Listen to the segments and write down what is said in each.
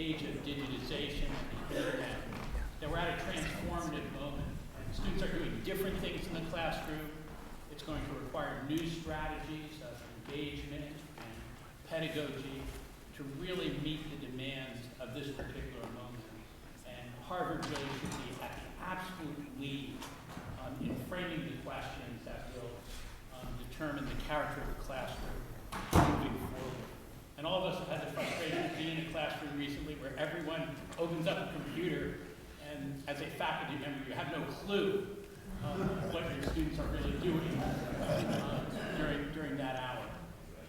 age of digitization and the internet, that we're at a transformative moment. And students are doing different things in the classroom. It's going to require new strategies of engagement and pedagogy to really meet the demands of this particular moment. And Harvard really should be at the absolute lead in framing the questions that will determine the character of the classroom moving forward. And all of us have had the frustration of being in a classroom recently where everyone opens up a computer, and as a faculty member, you have no clue what your students are really doing during that hour.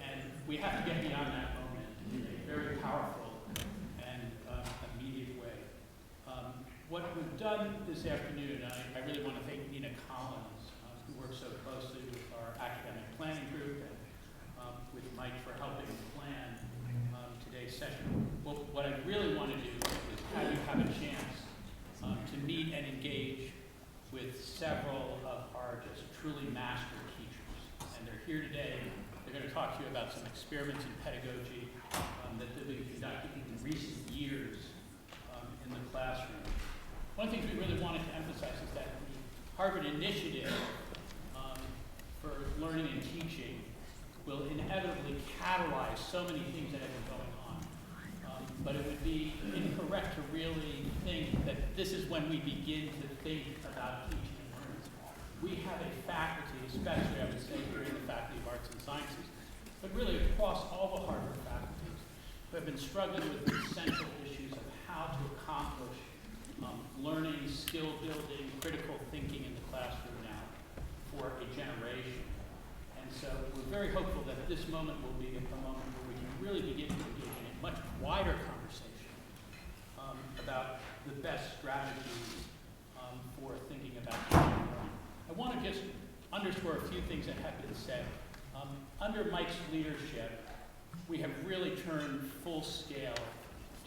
And we have to get beyond that moment in a very powerful and immediate way. What we've done this afternoon, I really want to thank Nina Collins, who works so closely with our academic planning group and with Mike for helping plan today's session. Well, what I really want to do is have you have a chance to meet and engage with several of our just truly master teachers. And they're here today. They're going to talk to you about some experiments in pedagogy that they've been conducting in recent years in the classroom. One of the things we really wanted to emphasize is that the Harvard Initiative for Learning and Teaching will inevitably catalyze so many things that have been going on. But it would be incorrect to really think that this is when we begin to think about teaching and learning. We have a faculty, especially I would say here in the Faculty of Arts and Sciences, but really across all the Harvard faculties, who have been struggling with the essential issues of how to accomplish learning, skill building, critical thinking in the classroom now for a generation. And so we're very hopeful that this moment will be a moment where we can really begin to engage in a much wider conversation about the best strategies for thinking about teaching and learning. I want to just underscore a few things that have been said. Under Mike's leadership, we have really turned full scale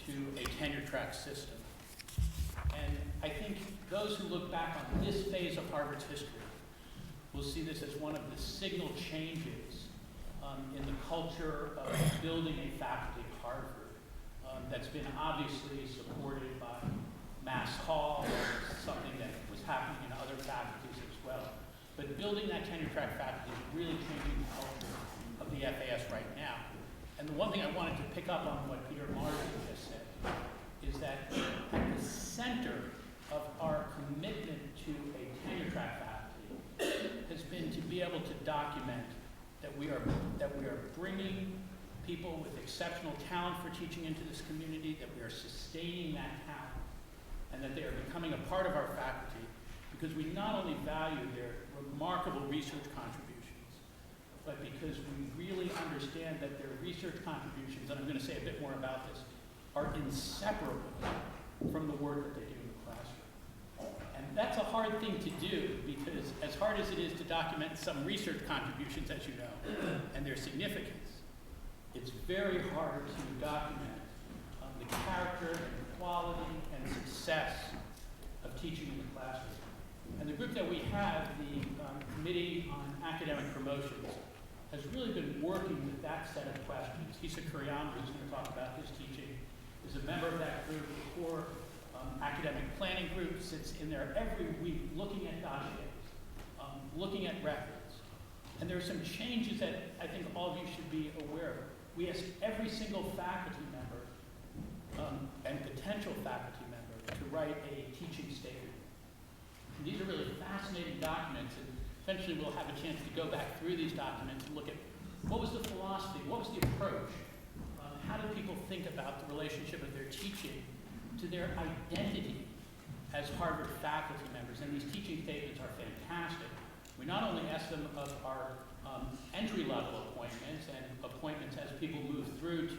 to a tenure track system. And I think those who look back on this phase of Harvard's history will see this as one of the signal changes in the culture of building a faculty at Harvard that's been obviously supported by Mass Hall, something that was happening in other faculties as well. But building that tenure track faculty is really changing the culture of the FAS right now. And the one thing I wanted to pick up on what Peter Marsden just said is that at the center of our commitment to a tenure track faculty has been to be able to document that we are bringing people with exceptional talent for teaching into this community, that we are sustaining that talent, and that they are becoming a part of our faculty because we not only value their remarkable research contributions, but because we really understand that their research contributions, and I'm going to say a bit more about this, are inseparable from the work that they do in the classroom. And that's a hard thing to do because as hard as it is to document some research contributions, as you know, and their significance, it's very hard to document the character and quality and success of teaching in the classroom. And the group that we have, the Committee on Academic Promotions, has really been working with that set of questions. Hisa Kuriyama, who's going to talk about his teaching, is a member of that group. The core academic planning group sits in there every week looking at dossiers, looking at records. And there are some changes that I think all of you should be aware of. We ask every single faculty member and potential faculty member to write a teaching statement. And these are really fascinating documents, and eventually we'll have a chance to go back through these documents and look at what was the philosophy, what was the approach, how do people think about the relationship of their teaching to their identity as Harvard faculty members. And these teaching statements are fantastic. We not only ask them of our entry-level appointments and appointments as people move through to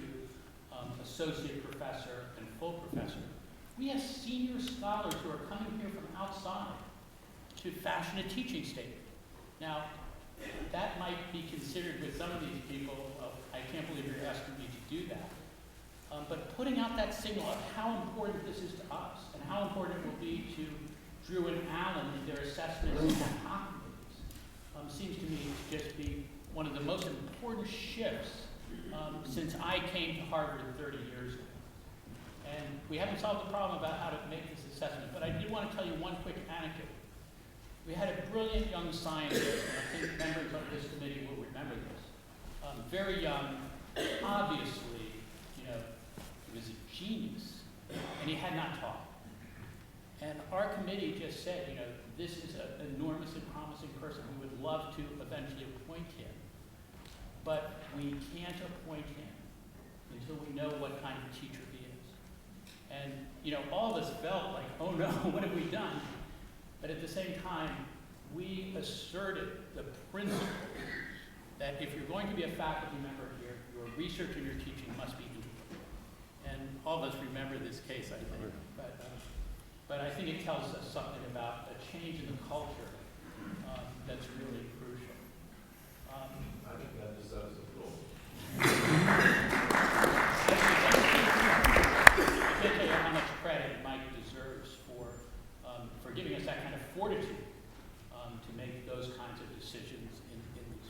associate professor and full professor, we ask senior scholars who are coming here from outside to fashion a teaching statement. Now, that might be considered with some of these people, I can't believe you're asking me to do that. But putting out that signal of how important this is to us and how important it will be to Drew and Alan in their assessments and committees seems to me to just be one of the most important shifts since I came to Harvard 30 years ago. And we haven't solved the problem about how to make this assessment, but I did want to tell you one quick anecdote. We had a brilliant young scientist, and I think members of this committee will remember this. Very young, obviously, he was a genius, and he had not taught. And our committee just said, this is an enormous and promising person. We would love to eventually appoint him, but we can't appoint him until we know what kind of teacher he is. And, all of us felt like, oh no, what have we done? But at the same time, we asserted the principle that if you're going to be a faculty member here, your research and your teaching must be equal. And all of us remember this case, I think. But I think it tells us something about a change in the culture that's really crucial. I think that deserves a goal. I can't tell you how much credit Mike deserves for giving us that kind of fortitude to make those kinds of decisions in these meetings.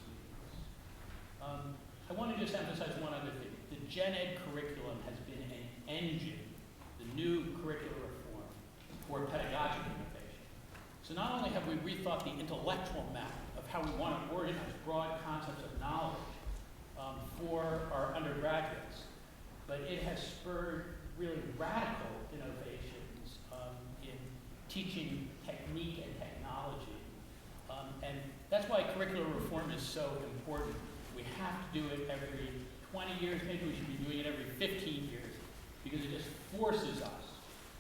I want to just emphasize one other thing. The Gen Ed curriculum has been an engine, the new curricular reform, for pedagogic innovation. So not only have we rethought the intellectual map of how we want to organize broad concepts of knowledge for our undergraduates, but it has spurred really radical innovations in teaching technique and technology. And that's why curricular reform is so important. We have to do it every 20 years, maybe we should be doing it every 15 years, because it just forces us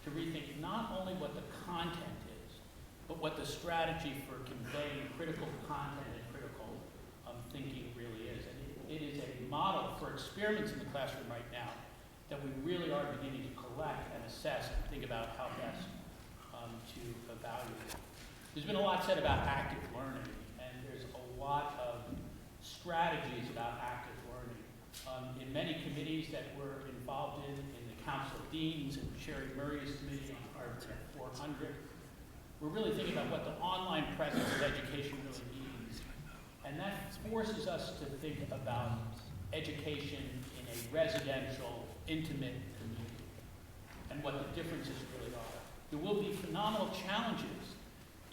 to rethink not only what the content is, but what the strategy for conveying critical content and critical thinking really is. And it is a model for experiments in the classroom right now that we really are beginning to collect and assess and think about how best to evaluate. There's been a lot said about active learning, and there's a lot of strategies about active learning. In many committees that we're involved in the Council of Deans and Sherry Murray's committee on Harvard 400, we're really thinking about what the online presence of education really means. And that forces us to think about education in a residential, intimate community, and what the differences really are. There will be phenomenal challenges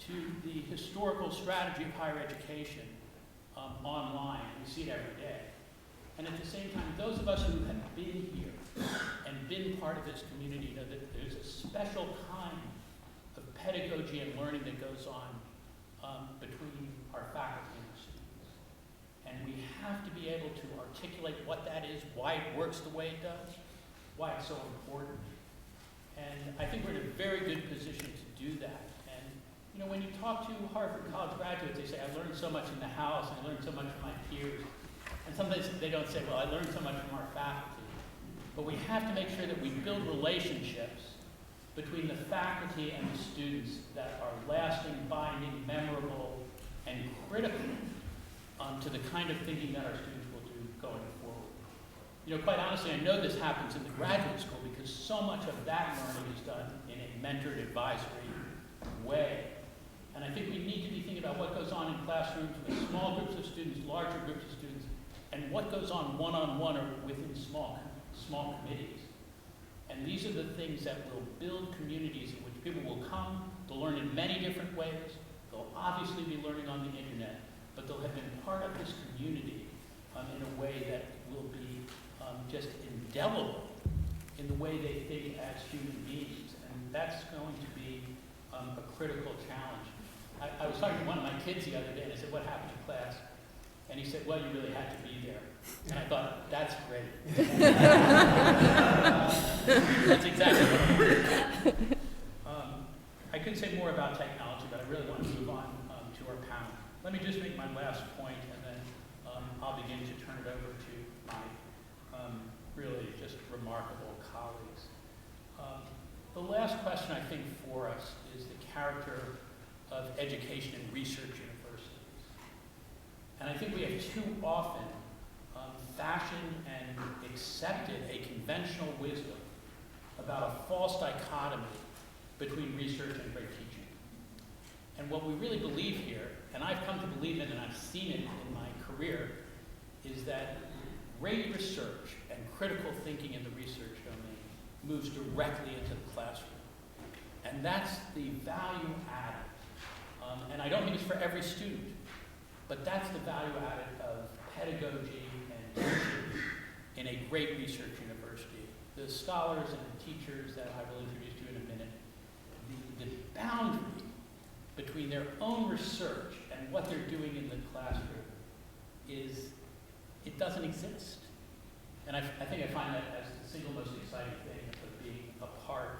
to the historical strategy of higher education online. We see it every day. And at the same time, those of us who have been here and been part of this community know that there's a special kind of pedagogy and learning that goes on between our faculty and our students. And we have to be able to articulate what that is, why it works the way it does, why it's so important. And I think we're in a very good position to do that. And when you talk to Harvard College graduates, they say, I learned so much in the house, and I learned so much from my peers. And sometimes they don't say, well, I learned so much from our faculty. But we have to make sure that we build relationships between the faculty and the students that are lasting, binding, memorable, and critical to the kind of thinking that our students will do going forward. Quite honestly, I know this happens in the graduate school because so much of that learning is done in a mentored advisory way. And I think we need to be thinking about what goes on in classrooms with small groups of students, larger groups of students, and what goes on one-on-one or within small committees. And these are the things that will build communities in which people will come, they'll learn in many different ways, they'll obviously be learning on the internet, but they'll have been part of this community in a way that will be just indelible in the way they think as human beings. And that's going to be a critical challenge. I was talking to one of my kids the other day, and I said, what happened to class? And he said, well, you really had to be there. And I thought, that's great. That's exactly what I could say more about technology, but I really want to move on to our panel. Let me just make my last point, and then I'll begin to turn it over to my really just remarkable colleagues. The last question, I think, for us is the character of education and research universities. And I think we have too often fashioned and accepted a conventional wisdom about a false dichotomy between research and great teaching. And what we really believe here, and I've come to believe it and I've seen it in my career, is that great research and critical thinking in the research domain moves directly into the classroom. And that's the value added. And I don't think it's for every student, but that's the value added of pedagogy and teaching in a great research university. The scholars and the teachers that I will introduce to you in a minute, the boundary between their own research and what they're doing in the classroom it doesn't exist. And I think I find that as the single most exciting thing of being a part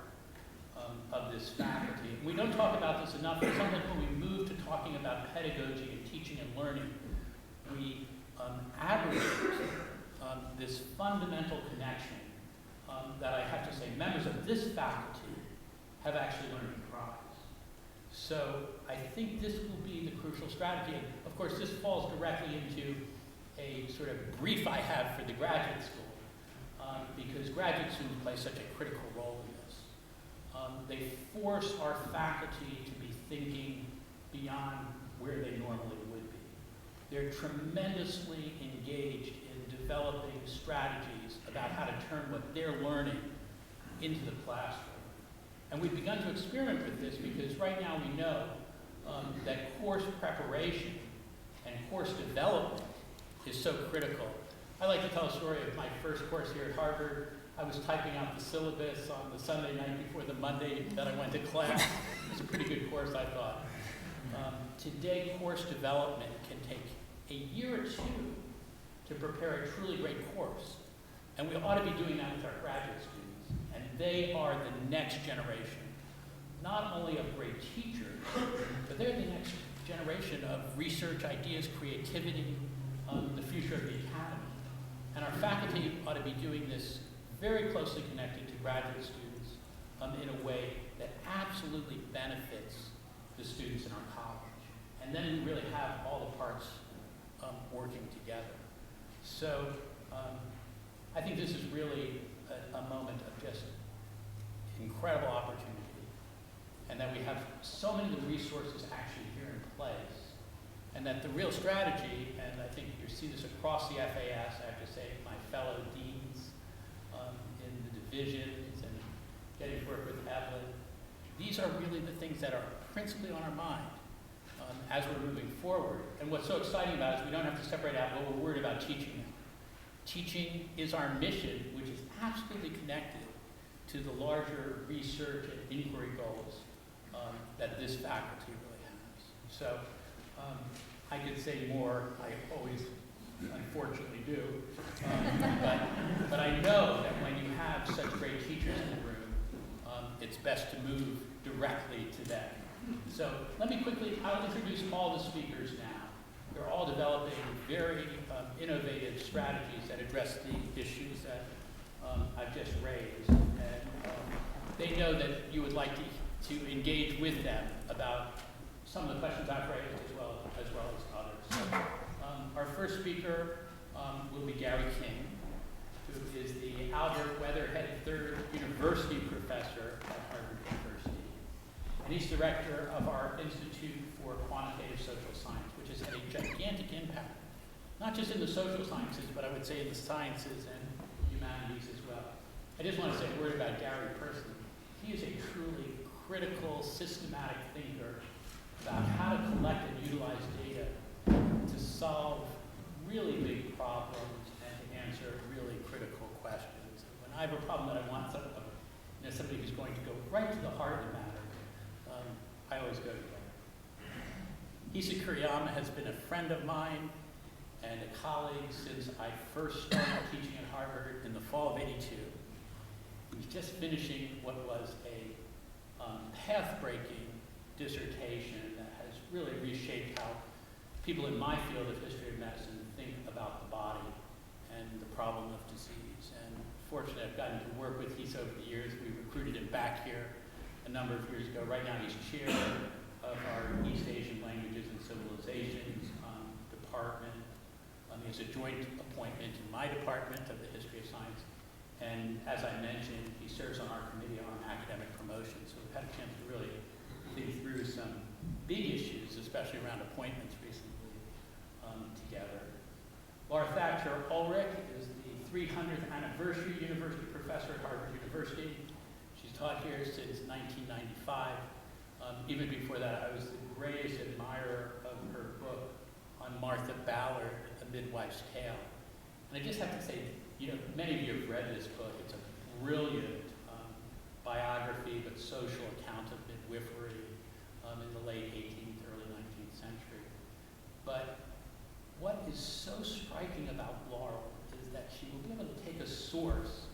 of this faculty. We don't talk about this enough, but sometimes when we move to talking about pedagogy and teaching and learning, we abrogate this fundamental connection that I have to say members of this faculty have actually learned to prize. So I think this will be the crucial strategy. And of course, this falls directly into a sort of brief I have for the graduate school, because graduate students play such a critical role in this. They force our faculty to be thinking beyond where they normally would be. They're tremendously engaged in developing strategies about how to turn what they're learning into the classroom. And we've begun to experiment with this because right now we know that course preparation and course development is so critical. I like to tell a story of my first course here at Harvard. I was typing out the syllabus on the Sunday night before the Monday that I went to class. It was a pretty good course, I thought. Today, course development can take a year or two to prepare a truly great course. And we ought to be doing that with our graduate students. And they are the next generation, not only of great teachers, but they're the next generation of research, ideas, creativity, the future of the academy. And our faculty ought to be doing this very closely connected to graduate students in a way that absolutely benefits the students in our college. And then we really have all the parts working together. So I think this is really a moment of just incredible opportunity, and that we have so many of the resources actually here in place, and that the real strategy, and I think you see this across the FAS, I have to say, my fellow deans in the divisions and getting to work with Evelyn, these are really the things that are principally on our mind as we're moving forward. And what's so exciting about it is we don't have to separate out what we're worried about teaching now. Teaching is our mission, which is absolutely connected to the larger research and inquiry goals that this faculty really has. So I could say more, I always unfortunately do, but I know that when you have such great teachers in the room, it's best to move directly to them. So let me quickly, I'll introduce all the speakers now. They're all developing very innovative strategies that address the issues that I've just raised. And they know that you would like to engage with them about some of the questions I've raised as well as others. So, our first speaker will be Gary King, who is the Albert Weatherhead III University Professor at Harvard University. And he's director of our Institute for Quantitative Social Science, which has had a gigantic impact, not just in the social sciences, but I would say in the sciences and humanities as well. I just want to say a word about Gary personally. He is a truly critical, systematic thinker about how to collect and utilize data to solve really big problems and to answer really critical questions. When I have a problem that I want somebody who's going to go right to the heart of the matter, I always go to him. Isa Kuriyama has been a friend of mine and a colleague since I first started teaching at Harvard in the fall of '82. He's just finishing what was a path-breaking dissertation that has really reshaped how people in my field of history of medicine think about the body and the problem of disease. And fortunately, I've gotten to work with Isa over the years. We recruited him back here a number of years ago. Right now, he's chair of our East Asian Languages and Civilizations department. He has a joint appointment in my department of the History of Science. And as I mentioned, he serves on our committee on academic promotion. So we've had a chance to really think through some big issues, especially around appointments recently, together. Laura Thatcher Ulrich is the 300 800th anniversary university professor at Harvard University. She's taught here since 1995. Even before that, I was the greatest admirer of her book on Martha Ballard, A Midwife's Tale. And I just have to say, many of you have read this book. It's a brilliant biography, but social account of midwifery in the late 18th, early 19th century. But what is so striking about Laurel is that she will be able to take a source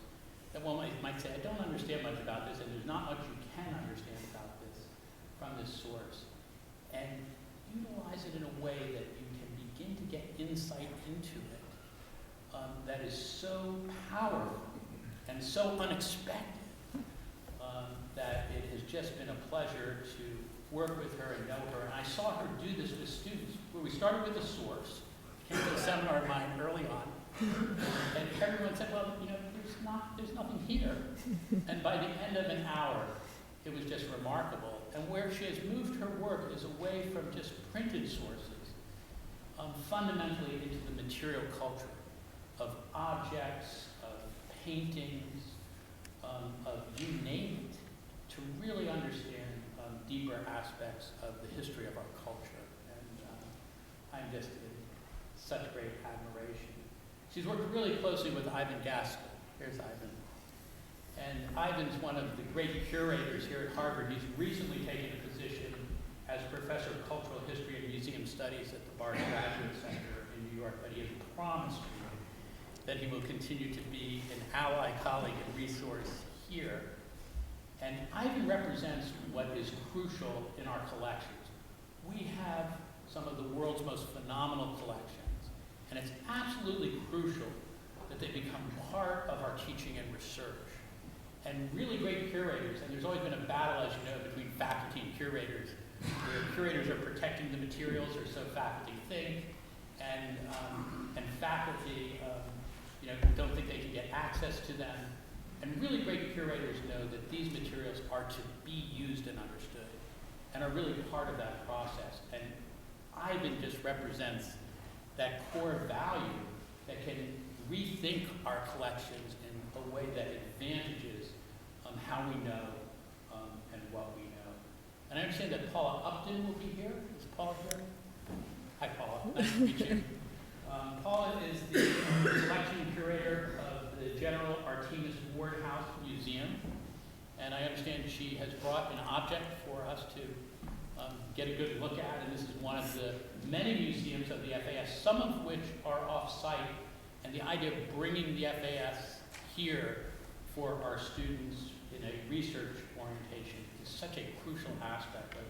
that one might say, I don't understand much about this, and there's not much you can understand about this from this source, and utilize it in a way that you can begin to get insight into it that is so powerful and so unexpected that it has just been a pleasure to work with her and know her. And I saw her do this with students, where we started with a source, came to a seminar of mine early on, and everyone said, well, there's nothing here. And by the end of an hour, it was just remarkable. And where she has moved her work is away from just printed sources, fundamentally into the material culture of objects, of paintings, of you name it, to really understand deeper aspects of the history of our culture. And I'm just in such great admiration. She's worked really closely with Ivan Gaskell. Here's Ivan. And Ivan's one of the great curators here at Harvard. He's recently taken a position as professor of cultural history and museum studies at the Barnes Graduate Center in New York, but he has promised me that he will continue to be an ally, colleague, and resource here. And Ivan represents what is crucial in our collections. We have some of the world's most phenomenal collections, and it's absolutely crucial that they become part of our teaching and research. And really great curators, and there's always been a battle, as you know, between faculty and curators, where curators are protecting the materials, or so faculty think, and faculty don't think they can get access to them. And really great curators know that these materials are to be used and understood, and are really part of that process. And Ivan just represents that core value that can rethink our collections in a way that advantages how we know and what we know. And I understand that Paula Upton will be here. Is Paula here? Hi, Paula. Nice to meet you. Paula is the collection curator of the General Artemis Ward House Museum. And I understand she has brought an object for us to get a good look at. And this is one of the many museums of the FAS, some of which are off-site. And the idea of bringing the FAS here for our students in a research orientation is such a crucial aspect of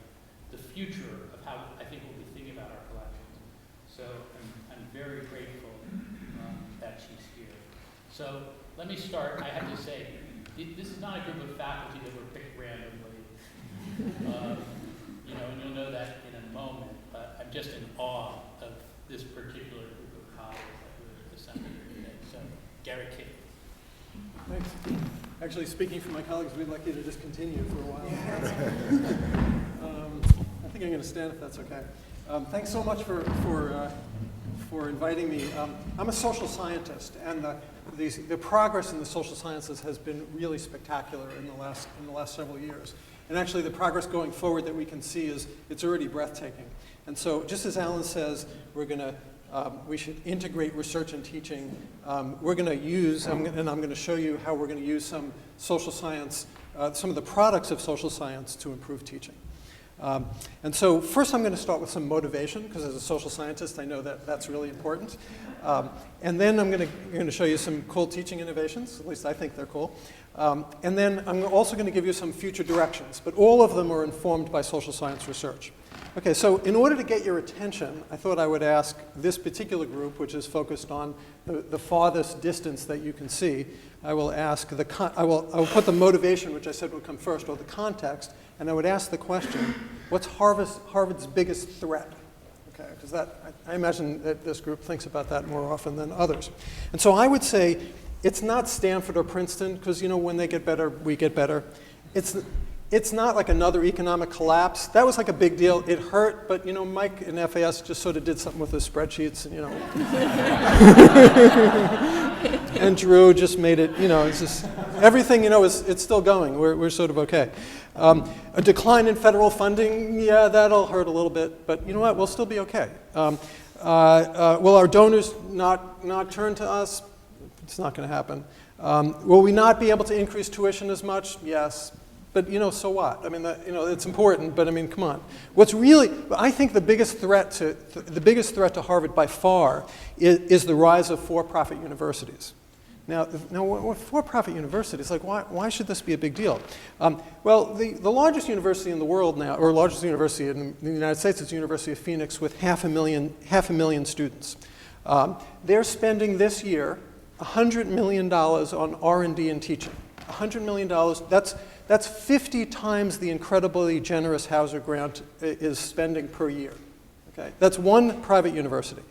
the future of how I think we'll be thinking about our collections. So I'm very grateful that she's here. So let me start. I have to say, this is not a group of faculty that were picked randomly. And you'll know that in a moment. But I'm just in awe of this particular group of colleagues that were assembled here today. So, Gary King. Thanks. Actually, speaking for my colleagues, we'd like you to just continue for a while. I think I'm going to stand if that's okay. Thanks so much for inviting me. I'm a social scientist, and the progress in the social sciences has been really spectacular in the last several years. And actually, the progress going forward that we can see it's already breathtaking. And so, just as Alan says, we should integrate research and teaching. We're going to use, and I'm going to show you how we're going to use some social science, some of the products of social science to improve teaching. And so first I'm going to start with some motivation, because as a social scientist I know that that's really important. And then I'm going to show you some cool teaching innovations, at least I think they're cool. And then I'm also going to give you some future directions, but all of them are informed by social science research. Okay, so in order to get your attention, I thought I would ask this particular group, which is focused on the farthest distance that you can see. I will ask I will put the motivation, which I said would come first, or the context, and I would ask the question: what's Harvard's biggest threat? Okay, because I imagine that this group thinks about that more often than others. And so I would say it's not Stanford or Princeton, because when they get better, we get better. It's not like another economic collapse. That was like a big deal. It hurt, but Mike in FAS just sort of did something with his spreadsheets, and and Drew just made it, it's just, everything, it's still going. We're sort of okay. A decline in federal funding, yeah, that'll hurt a little bit, but you know what, we'll still be okay. Will our donors not turn to us? It's not going to happen. Will we not be able to increase tuition as much? Yes. But, so what? I mean, it's important, but I mean, come on. I think the biggest threat to Harvard by far is the rise of for-profit universities. Now, for-profit universities, like, why should this be a big deal? Well, the largest university in the world now, or largest university in the United States, is the University of Phoenix with half a million students. They're spending this year $100 million on R&D and teaching. $100 million, that's 50 times the incredibly generous Hauser grant is spending per year. Okay? That's one private university.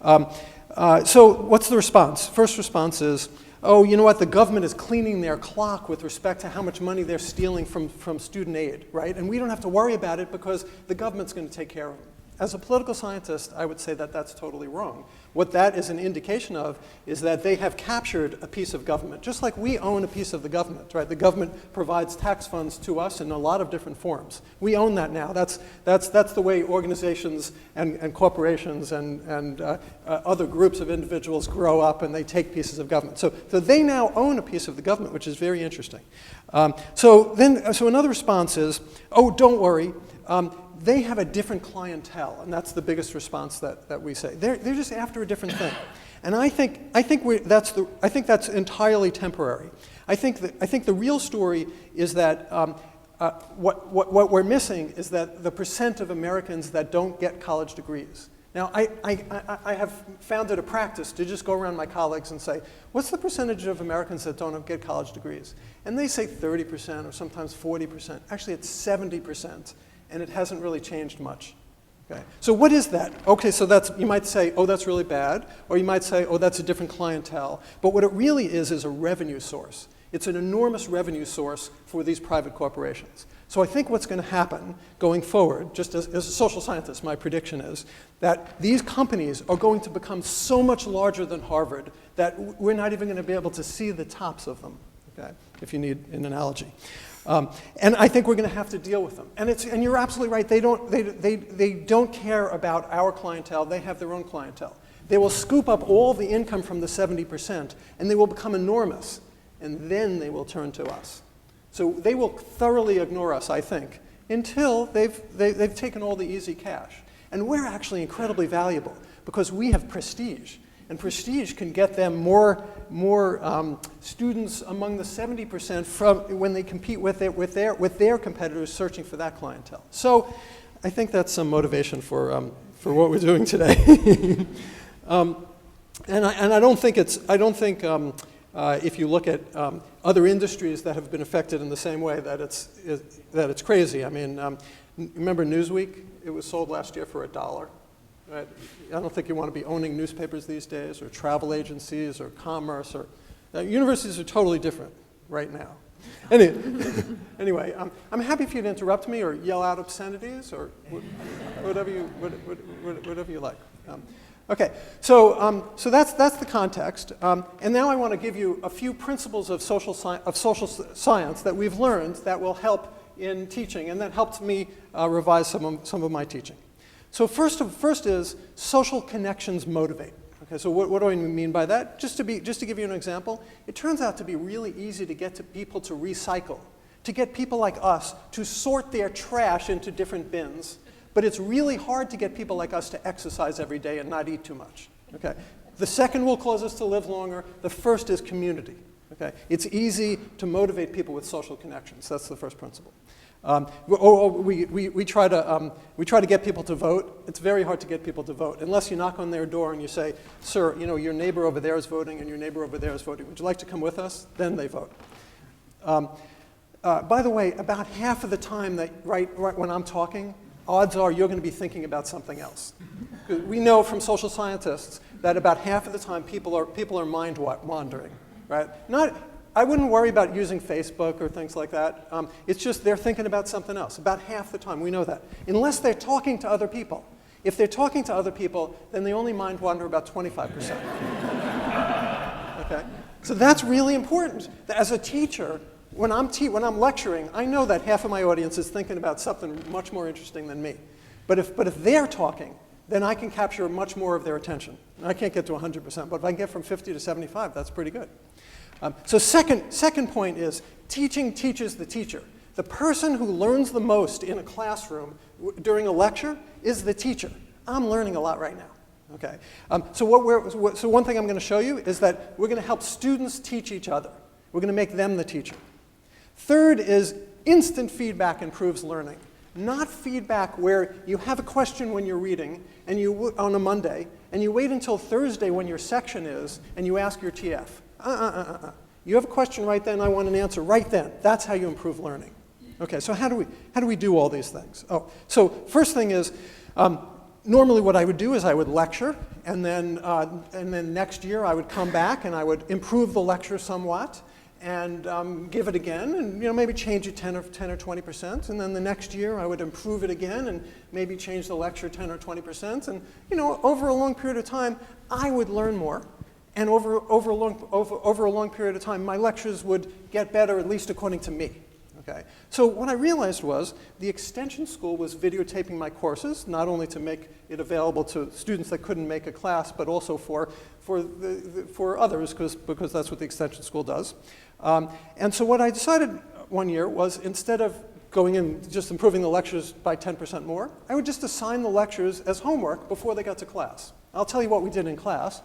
So what's the response? First response is, oh, you know what, the government is cleaning their clock with respect to how much money they're stealing from student aid, right? And we don't have to worry about it because the government's going to take care of it. As a political scientist, I would say that that's totally wrong. What that is an indication of is that they have captured a piece of government, just like we own a piece of the government, right? The government provides tax funds to us in a lot of different forms. We own that now. That's the way organizations and corporations and other groups of individuals grow up and they take pieces of government. So they now own a piece of the government, which is very interesting. So another response is, oh, don't worry. They have a different clientele, and that's the biggest response that we say. They're just after a different thing, and I think that's entirely temporary. I think the real story is that what we're missing is that the percent of Americans that don't get college degrees. Now, I have found it a practice to just go around my colleagues and say, what's the percentage of Americans that don't get college degrees? And they say 30% or sometimes 40%. Actually, it's 70%. And it hasn't really changed much. Okay? So what is that? Okay, so you might say, oh, that's really bad, or you might say, oh, that's a different clientele. But what it really is a revenue source. It's an enormous revenue source for these private corporations. So I think what's going to happen going forward, just as a social scientist, my prediction is that these companies are going to become so much larger than Harvard that we're not even going to be able to see the tops of them, okay, if you need an analogy. And I think we're going to have to deal with them. And you're absolutely right. They don't care about our clientele. They have their own clientele. They will scoop up all the income from the 70%, and they will become enormous. And then they will turn to us. So they will thoroughly ignore us, I think, until they've taken all the easy cash. And we're actually incredibly valuable because we have prestige. And prestige can get them more students among the 70% from when they compete with their competitors searching for that clientele. So I think that's some motivation for what we're doing today. And I don't think if you look at other industries that have been affected in the same way that it's crazy. I mean, remember Newsweek? It was sold last year for $1. Right? I don't think you want to be owning newspapers these days, or travel agencies, or commerce, or universities are totally different right now. Anyway, I'm happy for you to interrupt me or yell out obscenities or whatever you like. Okay, so that's the context, and now I want to give you a few principles of social science that we've learned that will help in teaching, and that helped me revise some of my teaching. So first is social connections motivate. Okay, so what do I mean by that? Just to give you an example, it turns out to be really easy to get people to recycle, to get people like us to sort their trash into different bins. But it's really hard to get people like us to exercise every day and not eat too much. Okay? The second will cause us to live longer. The first is community. Okay? It's easy to motivate people with social connections. That's the first principle. We try to get people to vote. It's very hard to get people to vote unless you knock on their door and you say, "Sir, your neighbor over there is voting, and your neighbor over there is voting. Would you like to come with us?" Then they vote. By the way, about half of the time that right when I'm talking, odds are you're going to be thinking about something else. We know from social scientists that about half of the time people are mind wandering, right? I wouldn't worry about using Facebook or things like that. It's just they're thinking about something else. About half the time, we know that. Unless they're talking to other people. If they're talking to other people, then they only mind wander about 25%. Okay? So that's really important. As a teacher, when I'm lecturing, I know that half of my audience is thinking about something much more interesting than me. But if they're talking, then I can capture much more of their attention. And I can't get to 100%, but if I can get from 50 to 75, that's pretty good. So second point is teaching teaches the teacher. The person who learns the most in a classroom during a lecture is the teacher. I'm learning a lot right now. Okay. So one thing I'm going to show you is that we're going to help students teach each other. We're going to make them the teacher. Third is instant feedback improves learning. Not feedback where you have a question when you're reading and on a Monday, and you wait until Thursday when your section is, and you ask your TF. You have a question right then, I want an answer right then. That's how you improve learning. Okay, so how do we do all these things? Oh, so first thing is, normally what I would do is I would lecture, and then next year I would come back and I would improve the lecture somewhat, and give it again, and maybe change it 10 or 20%, and then the next year I would improve it again, and maybe change the lecture 10 or 20%, and over a long period of time, I would learn more, and over a long period of time, my lectures would get better, at least according to me. Okay. So what I realized was the extension school was videotaping my courses, not only to make it available to students that couldn't make a class, but also for others, because that's what the extension school does. And so what I decided one year was, instead of going in just improving the lectures by 10% more, I would just assign the lectures as homework before they got to class. I'll tell you what we did in class,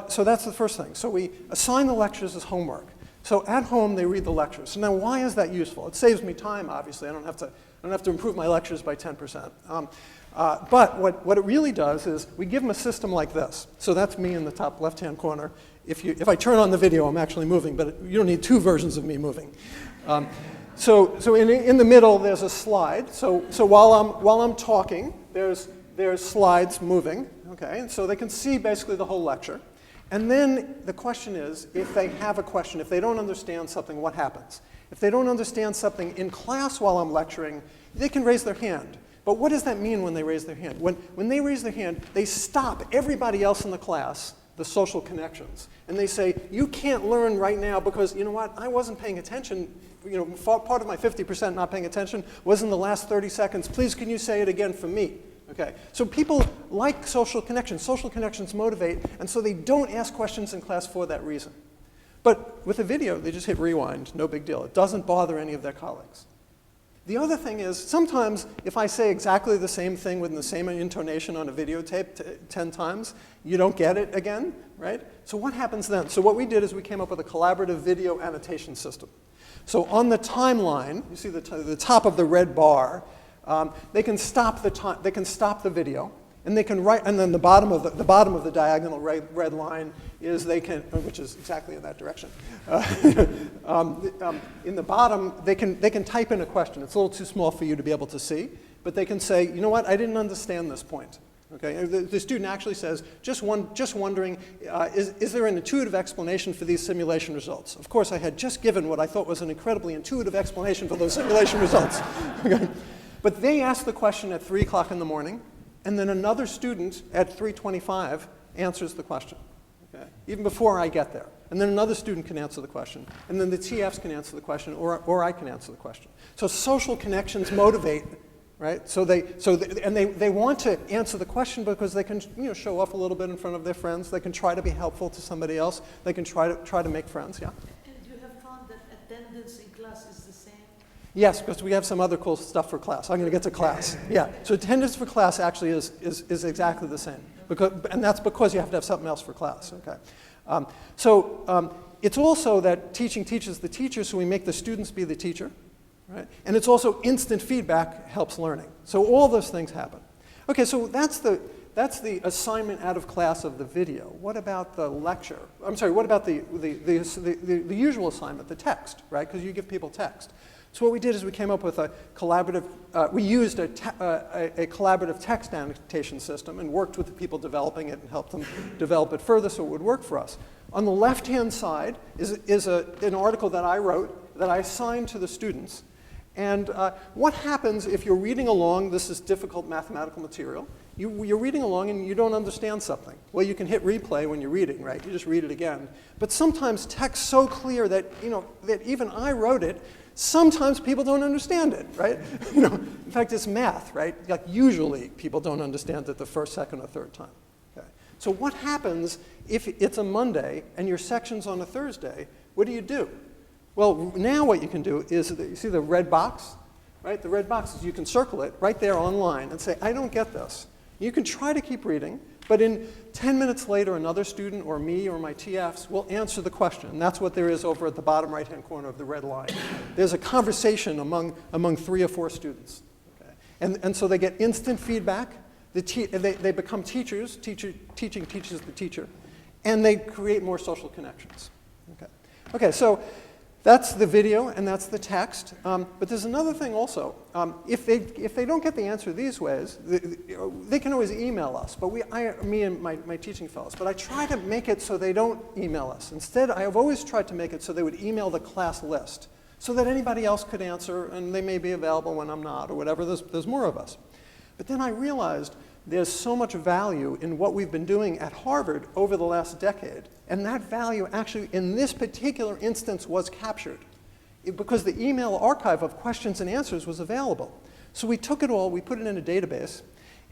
so that's the first thing. So we assign the lectures as homework. So at home, they read the lectures. So now, why is that useful? It saves me time, obviously. I don't have to improve my lectures by 10%. But what it really does is we give them a system like this. So that's me in the top left-hand corner. If I turn on the video, I'm actually moving, but you don't need two versions of me moving. So in the middle, there's a slide. So while I'm talking, there's slides moving. Okay, and so they can see basically the whole lecture. And then the question is, if they have a question, if they don't understand something, what happens? If they don't understand something in class while I'm lecturing, they can raise their hand. But what does that mean when they raise their hand? When they raise their hand, they stop everybody else in the class, the social connections, and they say, you can't learn right now because, you know what, I wasn't paying attention. Part of my 50% not paying attention was in the last 30 seconds. Please, can you say it again for me? Okay, so people like social connections. Social connections motivate, and so they don't ask questions in class for that reason. But with a video, they just hit rewind, no big deal. It doesn't bother any of their colleagues. The other thing is, sometimes if I say exactly the same thing with the same intonation on a videotape 10 times, you don't get it again, right? So what happens then? So what we did is we came up with a collaborative video annotation system. So on the timeline, you see the top of the red bar, they can stop the video, and they can write, and then the bottom of the diagonal red line is which is exactly in that direction. In the bottom, they can type in a question. It's a little too small for you to be able to see, but they can say, you know what, I didn't understand this point. Okay, the student actually says, just wondering, is there an intuitive explanation for these simulation results? Of course, I had just given what I thought was an incredibly intuitive explanation for those simulation results. Okay. But they ask the question at 3 o'clock in the morning, and then another student at 3:25 answers the question, okay? Even before I get there. And then another student can answer the question, and then the TFs can answer the question, or I can answer the question. So social connections motivate, right? They want to answer the question because they can show off a little bit in front of their friends. They can try to be helpful to somebody else. They can try to make friends, yeah? And you have found that attendance in class is the same? Yes, because we have some other cool stuff for class. I'm going to get to class. Yeah, so attendance for class actually is exactly the same, and that's because you have to have something else for class. Okay, it's also that teaching teaches the teacher, so we make the students be the teacher, right? And it's also instant feedback helps learning. So all those things happen. Okay, so that's the assignment out of class of the video. What about the lecture? I'm sorry. What about the usual assignment, the text, right? Because you give people text. So what we did is we came up with a collaborative, we used a collaborative text annotation system and worked with the people developing it and helped them develop it further so it would work for us. On the left-hand side is an article that I wrote that I assigned to the students. And what happens if you're reading along, this is difficult mathematical material, You're reading along and you don't understand something. Well, you can hit replay when you're reading, right? You just read it again. But sometimes text so clear that, that even I wrote it, sometimes people don't understand it, right? In fact, it's math, right? Like usually people don't understand it the first, second, or third time. Okay. So what happens if it's a Monday and your section's on a Thursday? What do? Well, now what you can do is, you see the red box? Right? The red box is you can circle it right there online and say, I don't get this. You can try to keep reading, but in 10 minutes later, another student or me or my TFs will answer the question. And that's what there is over at the bottom right-hand corner of the red line. There's a conversation among 3 or 4 students. Okay? And so they get instant feedback. They become teachers. Teaching teaches the teacher. And they create more social connections. Okay, so that's the video and that's the text. But there's another thing also. If they don't get the answer these ways, they can always email us. But me and my teaching fellows. But I try to make it so they don't email us. Instead, I have always tried to make it so they would email the class list so that anybody else could answer and they may be available when I'm not or whatever. There's more of us. But then I realized there's so much value in what we've been doing at Harvard over the last decade. And that value actually, in this particular instance, was captured because the email archive of questions and answers was available. So we took it all, we put it in a database,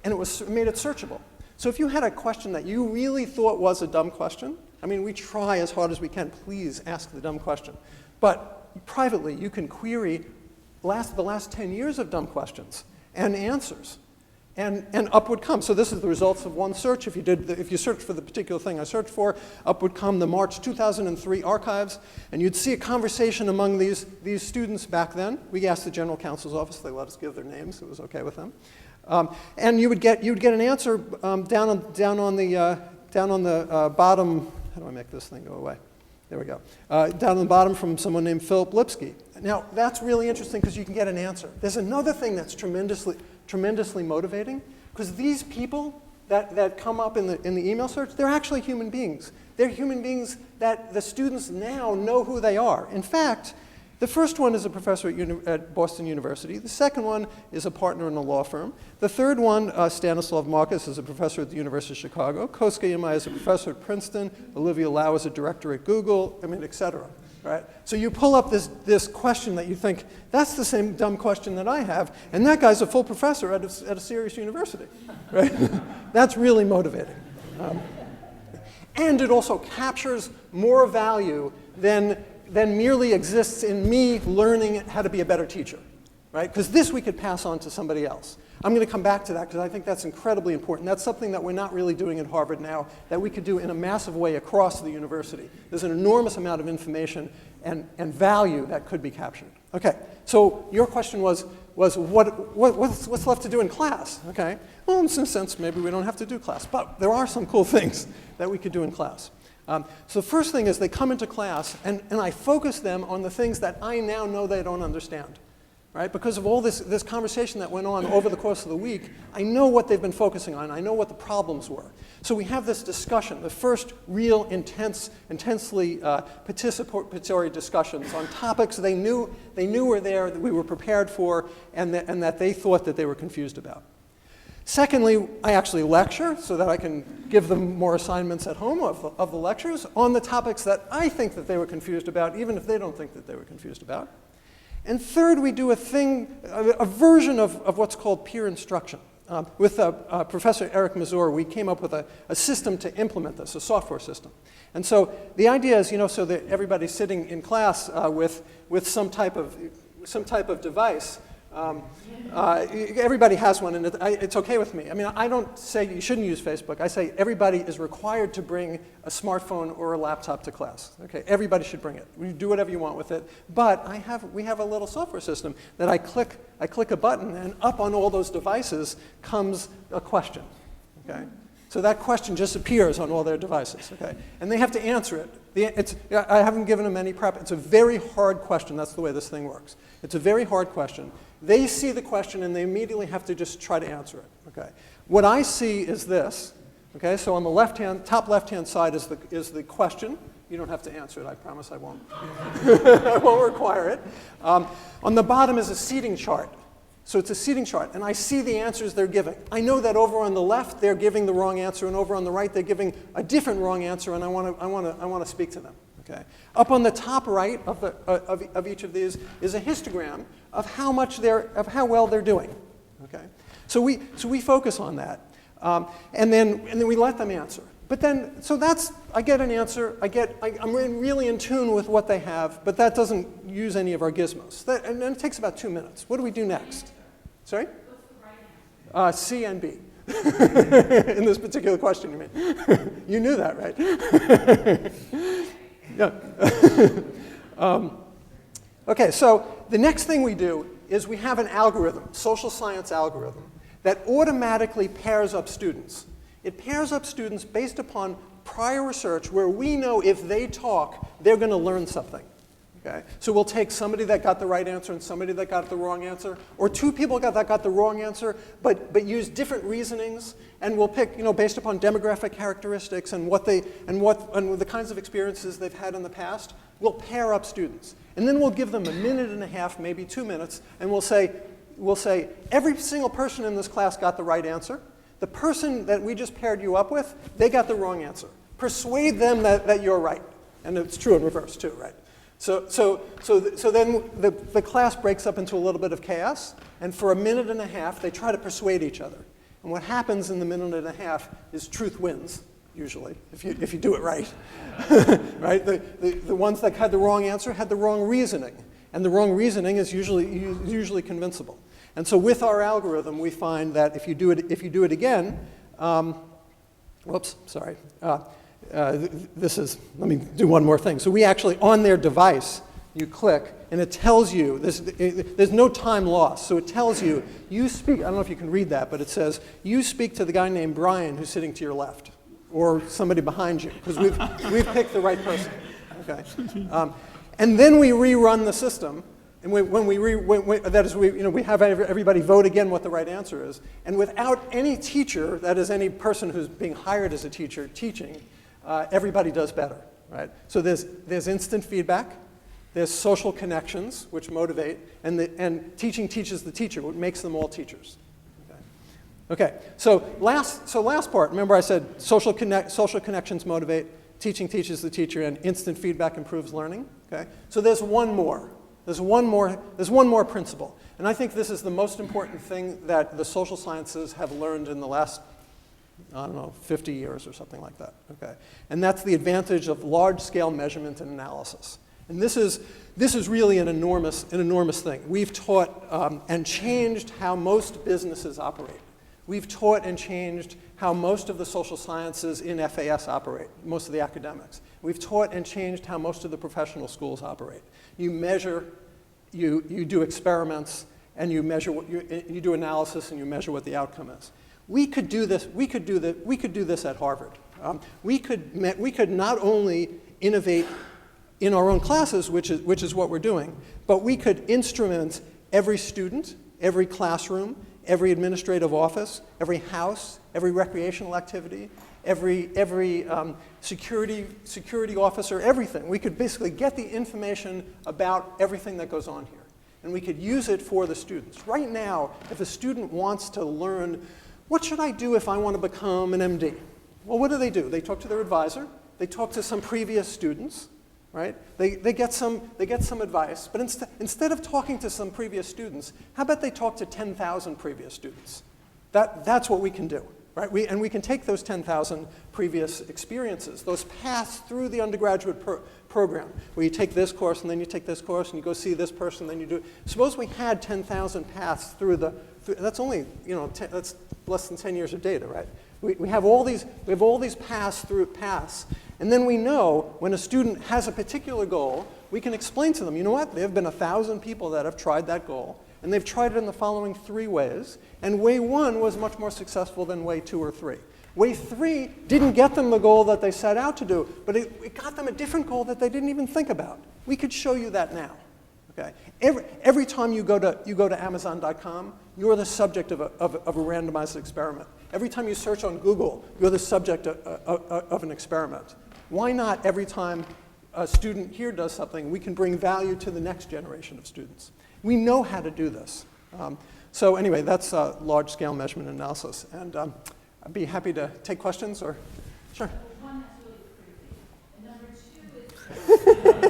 and it made it searchable. So if you had a question that you really thought was a dumb question, I mean, we try as hard as we can, please ask the dumb question. But privately, you can query the last 10 years of dumb questions and answers. And up would come. So this is the results of one search. If you searched for the particular thing I searched for, up would come the March 2003 archives, and you'd see a conversation among these students back then. We asked the general counsel's office; they let us give their names. It was okay with them. And you would get an answer down on the bottom. How do I make this thing go away? There we go. Down on the bottom from someone named Philip Lipsky. Now that's really interesting because you can get an answer. There's another thing that's tremendously motivating, because these people that come up in the email search, they're actually human beings. They're human beings that the students now know who they are. In fact, the first one is a professor at Boston University. The second one is a partner in a law firm. The third one, Stanislav Marcus, is a professor at the University of Chicago. Kosuke Yamai is a professor at Princeton. Olivia Lau is a director at Google, et cetera. Right? So you pull up this question that you think, that's the same dumb question that I have, and that guy's a full professor at a serious university. Right? That's really motivating. And it also captures more value than merely exists in me learning how to be a better teacher. Right? Because this we could pass on to somebody else. I'm going to come back to that because I think that's incredibly important. That's something that we're not really doing at Harvard now that we could do in a massive way across the university. There's an enormous amount of information and value that could be captured. Okay, so your question was what's left to do in class? Okay, well, in some sense, maybe we don't have to do class, but there are some cool things that we could do in class. So the first thing is they come into class, and I focus them on the things that I now know they don't understand. Right? Because of all this conversation that went on over the course of the week, I know what they've been focusing on. I know what the problems were. So we have this discussion, the first real intensely participatory discussions on topics they knew were there, that we were prepared for, and that they thought that they were confused about. Secondly, I actually lecture so that I can give them more assignments at home of the lectures on the topics that I think that they were confused about, even if they don't think that they were confused about. And third, we do a version of what's called peer instruction. With Professor Eric Mazur, we came up with a system to implement this, a software system. And so the idea is, so that everybody's sitting in class with some type of device. Everybody has one, and it's okay with me. I mean, I don't say you shouldn't use Facebook. I say everybody is required to bring a smartphone or a laptop to class. Okay, everybody should bring it. You do whatever you want with it. But we have a little software system that I click a button, and up on all those devices comes a question. Okay, so that question just appears on all their devices. Okay, and they have to answer it. I haven't given them any prep. It's a very hard question. That's the way this thing works. It's a very hard question. They see the question and they immediately have to just try to answer it. Okay. What I see is this. Okay. So on the top left-hand side is the question. You don't have to answer it. I promise I won't. I won't require it. On the bottom is a seating chart. So it's a seating chart, and I see the answers they're giving. I know that over on the left they're giving the wrong answer, and over on the right they're giving a different wrong answer, and I want to speak to them. Okay. Up on the top right of each of these is a histogram of how well they're doing. Okay. So we focus on that, and then we let them answer. But then, I get an answer, I'm really in tune with what they have, but that doesn't use any of our gizmos. And then it takes about 2 minutes. What do we do next? Sorry? What's the right answer? C and B. In this particular question, you mean. You knew that, right? Yeah. Okay, so the next thing we do is we have an algorithm, social science algorithm, that automatically pairs up students. It pairs up students based upon prior research where we know if they talk, they're going to learn something. Okay? So we'll take somebody that got the right answer and somebody that got the wrong answer, or two people that got the wrong answer, but use different reasonings, and we'll pick, based upon demographic characteristics and the kinds of experiences they've had in the past, we'll pair up students. And then we'll give them a minute and a half, maybe 2 minutes, and we'll say every single person in this class got the right answer. The person that we just paired you up with, they got the wrong answer. Persuade them that you're right. And it's true in reverse too, right? So then the class breaks up into a little bit of chaos, and for a minute and a half, they try to persuade each other. And what happens in the minute and a half is truth wins, usually, if you do it right. Right? The ones that had the wrong answer had the wrong reasoning, and the wrong reasoning is usually convincible. And so with our algorithm, we find that if you do it again, whoops, sorry. Let me do one more thing. So we actually, on their device, you click, and it tells you, there's no time lost. So it tells you, you speak, I don't know if you can read that, but it says, you speak to the guy named Brian who's sitting to your left, or somebody behind you, because we've picked the right person. Okay. And then we rerun the system. And we have everybody vote again what the right answer is. And without any teacher, that is any person who's being hired as a teacher teaching, everybody does better, right? So there's instant feedback, there's social connections, which motivate, and teaching teaches the teacher, which makes them all teachers. Okay, so last part, remember I said social connections motivate, teaching teaches the teacher, and instant feedback improves learning. Okay, so there's one more. There's one more principle. And I think this is the most important thing that the social sciences have learned in the last, 50 years or something like that. Okay? And that's the advantage of large-scale measurement and analysis. And this is really an enormous thing. We've taught and changed how most businesses operate. We've taught and changed how most of the social sciences in FAS operate, most of the academics. We've taught and changed how most of the professional schools operate. You measure, you do experiments, and you measure you do analysis, and you measure what the outcome is. We could do this. We could do this at Harvard. We could not only innovate in our own classes, which is what we're doing, but we could instrument every student, every classroom, every administrative office, every house, every recreational activity, every security officer, everything. We could basically get the information about everything that goes on here. And we could use it for the students. Right now, if a student wants to learn, what should I do if I want to become an MD? Well, what do? They talk to their advisor. They talk to some previous students, right? They get some advice. But instead of talking to some previous students, how about they talk to 10,000 previous students? That's what we can do. Right? We can take those 10,000 previous experiences, those paths through the undergraduate program, where you take this course, and then you take this course, and you go see this person, then you do. Suppose we had 10,000 paths through that's only, that's less than 10 years of data, right? We have all these paths, and then we know when a student has a particular goal, we can explain to them, you know what? There have been 1,000 people that have tried that goal. And they've tried it in the following 3 ways. And way 1 was much more successful than way 2 or 3. Way 3 didn't get them the goal that they set out to do, but it got them a different goal that they didn't even think about. We could show you that now. Okay? Every time you go to Amazon.com, you're the subject of a randomized experiment. Every time you search on Google, you're the subject of an experiment. Why not every time a student here does something, we can bring value to the next generation of students? We know how to do this. So anyway, that's large-scale measurement analysis. And I'd be happy to take questions or, sure. One, that's really creepy. And number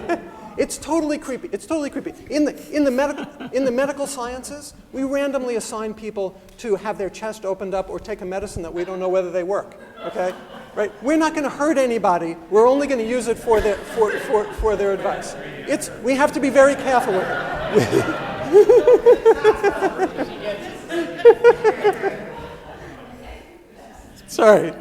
two is, It's totally creepy. It's totally creepy. In the medical sciences, we randomly assign people to have their chest opened up or take a medicine that we don't know whether they work. Okay, right? We're not going to hurt anybody. We're only going to use it for their advice. We have to be very careful with it. Sorry.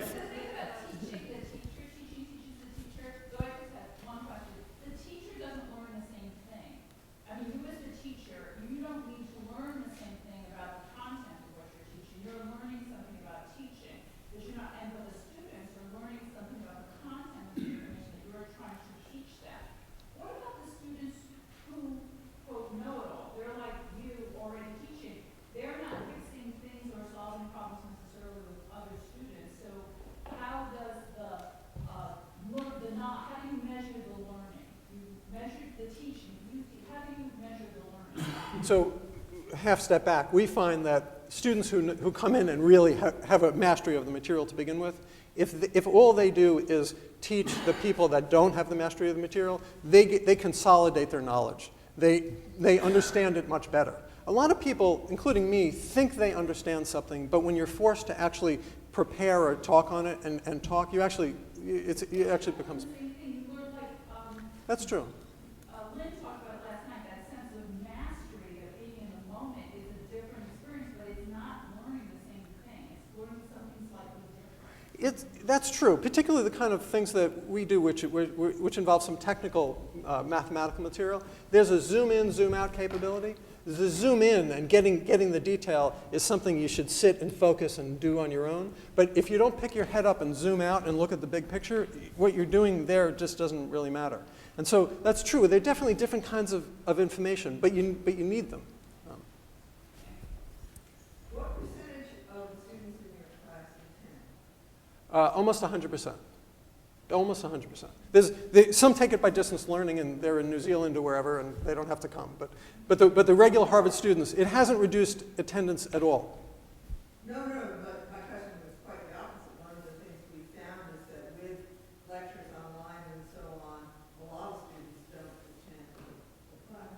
So, half step back, we find that students who come in and really have a mastery of the material to begin with, if all they do is teach the people that don't have the mastery of the material, they consolidate their knowledge. They understand it much better. A lot of people, including me, think they understand something, but when you're forced to actually prepare or talk on it and talk, it actually becomes... That's true. Lynn talked about it last night, that sense of mastery, of being in the moment is a different experience, but it's not learning the same thing. It's learning something slightly different. That's true, particularly the kind of things that we do which involve some technical mathematical material. There's a zoom in, zoom out capability. The zoom in and getting the detail is something you should sit and focus and do on your own. But if you don't pick your head up and zoom out and look at the big picture, what you're doing there just doesn't really matter. And so that's true. They're definitely different kinds of information, but you need them. What percentage of the students in your class attend? Almost 100%. Almost 100%. Some take it by distance learning, and they're in New Zealand or wherever, and they don't have to come. But the regular Harvard students, it hasn't reduced attendance at all. No, but my question was quite the opposite. One of the things we found is that with lectures online and so on, a lot of students don't attend the class.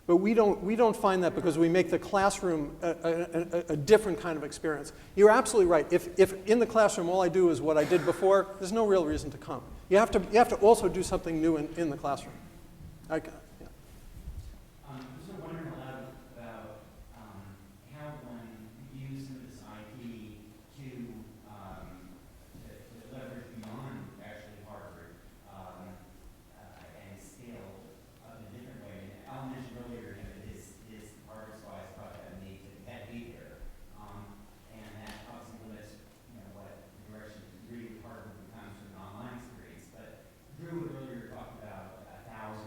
But we don't find that because we make the classroom a different kind of experience. You're absolutely right. If in the classroom all I do is what I did before, there's no real reason to come. You have to also do something new in the classroom. Yeah. I'm just wondering about how one uses this IP to leverage beyond actually Harvard and scale in a different way. And Al mentioned earlier that his Harvard slides about that need to be there, and that obviously limits what direction really Harvard becomes from an online experience. But Drew earlier talked about 1,000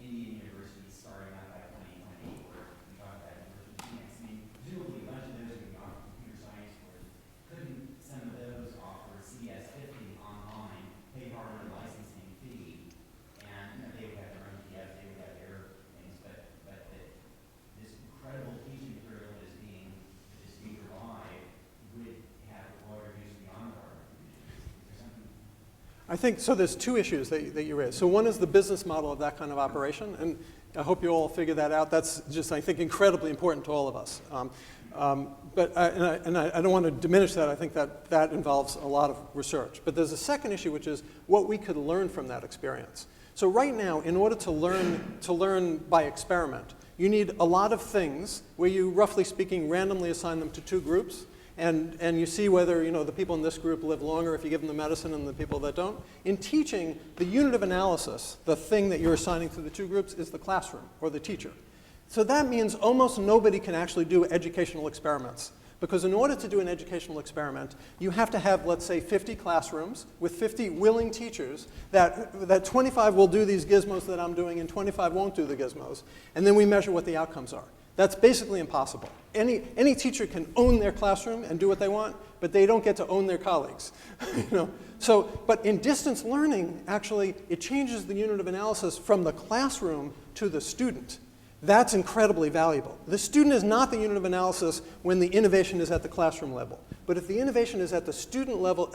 Indian universities starting out by 2020, where we talked about University of Phoenix. I mean, presumably a bunch of those would be on computer science courses. Couldn't some of those offer CS50 online, pay Harvard a licensing fee, and they would have their own PS, they would have their things, but this incredible teaching material that is being provided would have a broader use beyond Harvard. Is there something? I think, so there's two issues that you raised. So one is the business model of that kind of operation, and I hope you all figure that out. That's just, I think, incredibly important to all of us. But I don't want to diminish that. I think that involves a lot of research. But there's a second issue, which is what we could learn from that experience. So right now, in order to learn by experiment, you need a lot of things where you, roughly speaking, randomly assign them to two groups. And you see whether the people in this group live longer if you give them the medicine and the people that don't. In teaching, the unit of analysis, the thing that you're assigning to the two groups, is the classroom or the teacher. So that means almost nobody can actually do educational experiments. Because in order to do an educational experiment, you have to have, let's say, 50 classrooms with 50 willing teachers that 25 will do these gizmos that I'm doing and 25 won't do the gizmos. And then we measure what the outcomes are. That's basically impossible. Any teacher can own their classroom and do what they want, but they don't get to own their colleagues. But in distance learning, actually, it changes the unit of analysis from the classroom to the student. That's incredibly valuable. The student is not the unit of analysis when the innovation is at the classroom level. But if the innovation is at the student level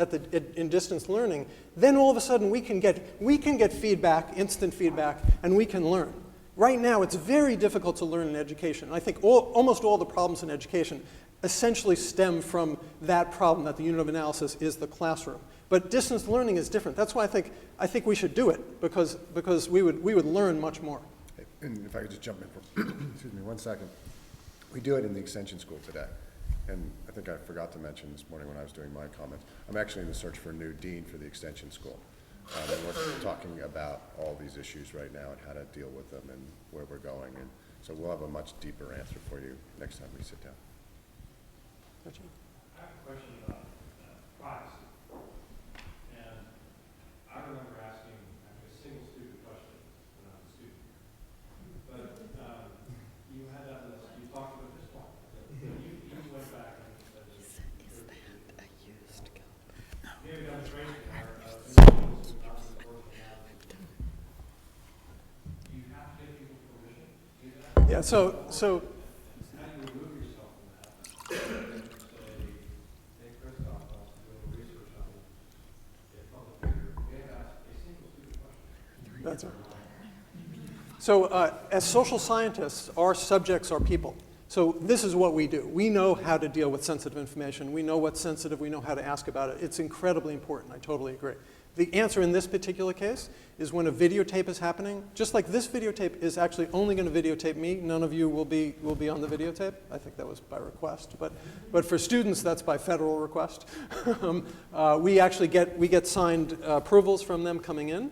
in distance learning, then all of a sudden we can get feedback, instant feedback, and we can learn. Right now, it's very difficult to learn in education. I think almost all the problems in education essentially stem from that problem that the unit of analysis is the classroom. But distance learning is different. That's why I think we should do it, because we would learn much more. And if I could just jump in for, excuse me, 1 second. We do it in the extension school today. And I think I forgot to mention this morning when I was doing my comments, I'm actually in the search for a new dean for the extension school. And we're talking about all these issues right now and how to deal with them and where we're going. And so we'll have a much deeper answer for you next time we sit down. Gotcha. I have a question about privacy. And I remember asking a single student question when I was a student. But you had that list, you talked about this one. You went back and said that is that a used gun? You gave a demonstration there of individuals who not been working out. Do you have to give people permission to do that? Yeah, so How do you remove yourself from that? And say Christoph wants to do a research on a public figure. We have asked a single student question. that's right. So as social scientists, our subjects are people. So this is what we do. We know how to deal with sensitive information. We know what's sensitive. We know how to ask about it. It's incredibly important. I totally agree. The answer in this particular case is when a videotape is happening, just like this videotape is actually only going to videotape me. None of you will be on the videotape. I think that was by request. But for students, that's by federal request. We actually get signed approvals from them coming in.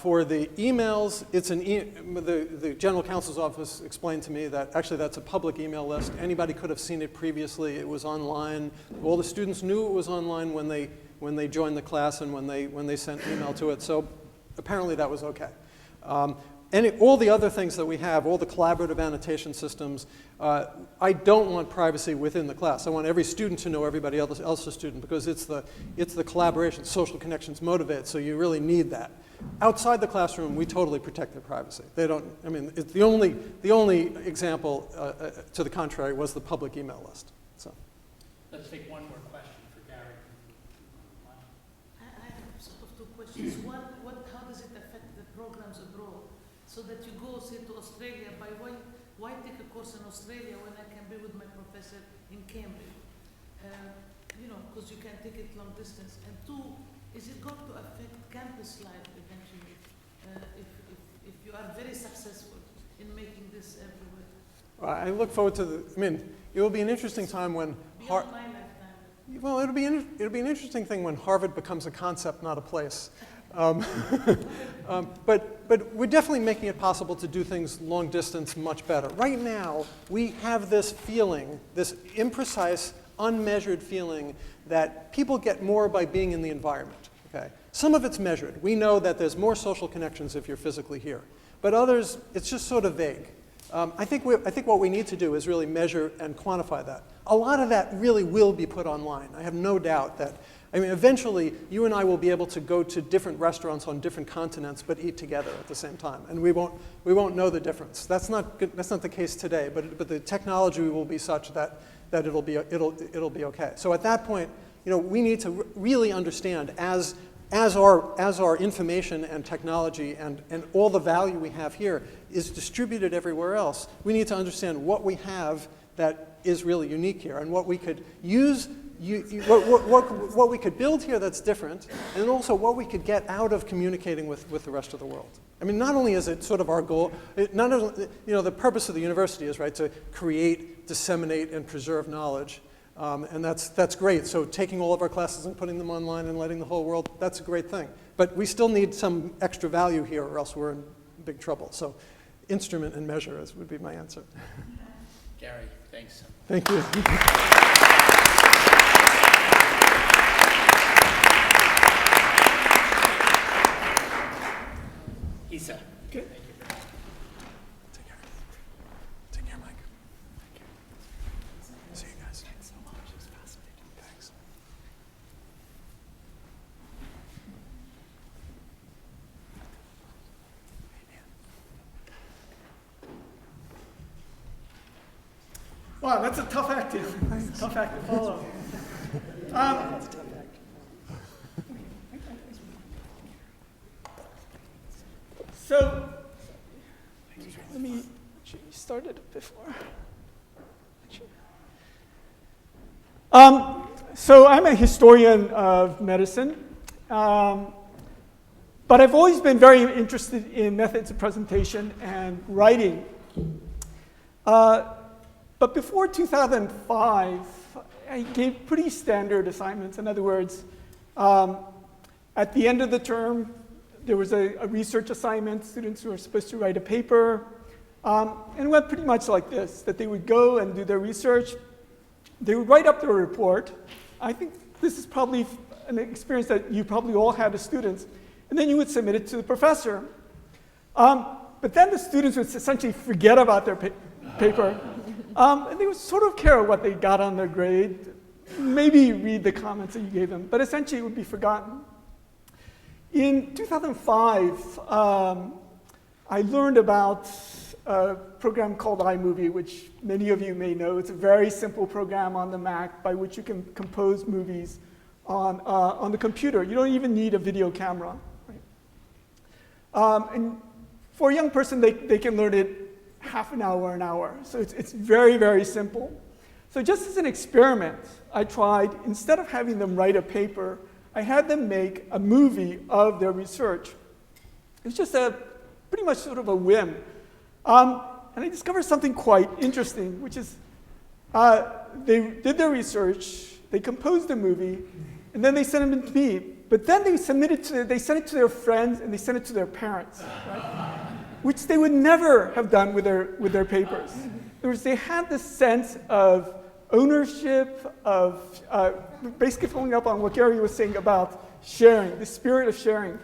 For the emails, it's the general counsel's office explained to me that actually that's a public email list. Anybody could have seen it previously. It was online. All the students knew it was online when they joined the class and when they sent email to it. So apparently that was okay. All the other things that we have, all the collaborative annotation systems, I don't want privacy within the class. I want every student to know everybody else's student because it's the collaboration, social connections motivate, so you really need that. Outside the classroom, we totally protect their privacy. They don't, I mean, it's the only example to the contrary was the public email list. So. Let's take one more question for Gary. I have sort of two questions. One, how does it affect the programs abroad? So that you go, say, to Australia, why take a course in Australia when I can be with my professor in Cambridge? Because you can take it long distance. And two, is it going to affect campus life eventually if you are very successful in making this everywhere? I look forward to it will be an interesting time when Beyond my lifetime. well, it'll be an interesting thing when Harvard becomes a concept, not a place. But we're definitely making it possible to do things long distance much better. Right now, we have this feeling, this imprecise, unmeasured feeling that people get more by being in the environment. Okay? Some of it's measured. We know that there's more social connections if you're physically here. But others, it's just sort of vague. I think what we need to do is really measure and quantify that. A lot of that really will be put online. I have no doubt that, eventually you and I will be able to go to different restaurants on different continents but eat together at the same time. And we won't know the difference. That's not the case today, but the technology will be such that it'll be okay. So at that point, we need to really understand as our information and technology and all the value we have here is distributed everywhere else, we need to understand what we have that is really unique here and what we could use, what we could build here that's different, and also what we could get out of communicating with the rest of the world. Not only is it sort of our goal, the purpose of the university is, right, to create, disseminate, and preserve knowledge. And that's great. So taking all of our classes and putting them online and letting the whole world, that's a great thing. But we still need some extra value here or else we're in big trouble. So instrument and measure would be my answer. Gary, thanks. Thank you. Isa. Good. Take care. Take care, Mike. Thank you. See you guys. Thanks so much. It was fascinating. Thanks. Hey, man. Wow, that's a tough act to follow. So, let me start it before. So I'm a historian of medicine, but I've always been very interested in methods of presentation and writing. But before 2005, I gave pretty standard assignments. In other words, at the end of the term, there was a research assignment. Students were supposed to write a paper. And it went pretty much like this, that they would go and do their research. They would write up their report. I think this is probably an experience that you probably all had as students. And then you would submit it to the professor. But then the students would essentially forget about their paper. And they would sort of care what they got on their grade, maybe read the comments that you gave them, but essentially it would be forgotten. In 2005, I learned about a program called iMovie, which many of you may know. It's a very simple program on the Mac by which you can compose movies on the computer. You don't even need a video camera. Right? And for a young person, they can learn it half an hour. So it's very, very simple. So just as an experiment, I tried, instead of having them write a paper, I had them make a movie of their research. It's just pretty much sort of a whim. And I discovered something quite interesting, which is they did their research, they composed a movie, and then they sent it to me. But then they sent it to their friends and they sent it to their parents, right? Which they would never have done with their papers. In other words, they had this sense of ownership, of basically following up on what Gary was saying about sharing, the spirit of sharing,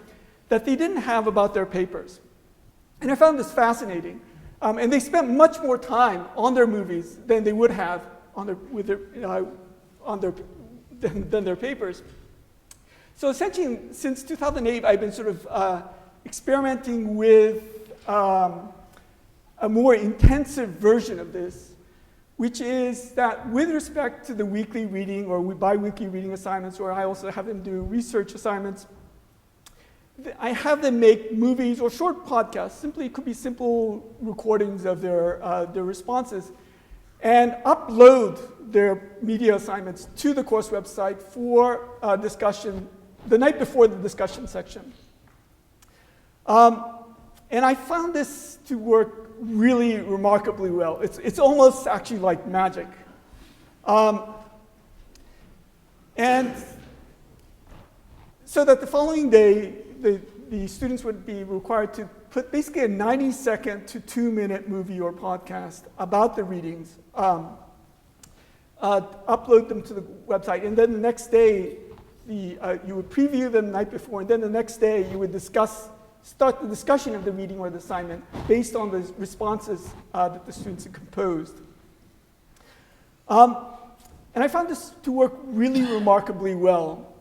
that they didn't have about their papers. And I found this fascinating. And they spent much more time on their movies than they would have than their papers. So essentially, since 2008, I've been sort of experimenting with a more intensive version of this, which is that with respect to the weekly reading or bi-weekly reading assignments, or I also have them do research assignments, I have them make movies or short podcasts. Simply, it could be simple recordings of their responses, and upload their media assignments to the course website for discussion the night before the discussion section. And I found this to work really remarkably well. It's almost actually like magic. And so that the following day, the students would be required to put basically a 90-second to 2-minute movie or podcast about the readings, upload them to the website, and then the next day, you would preview them the night before, and then the next day you would start the discussion of the reading or the assignment based on the responses that the students had composed. And I found this to work really remarkably well.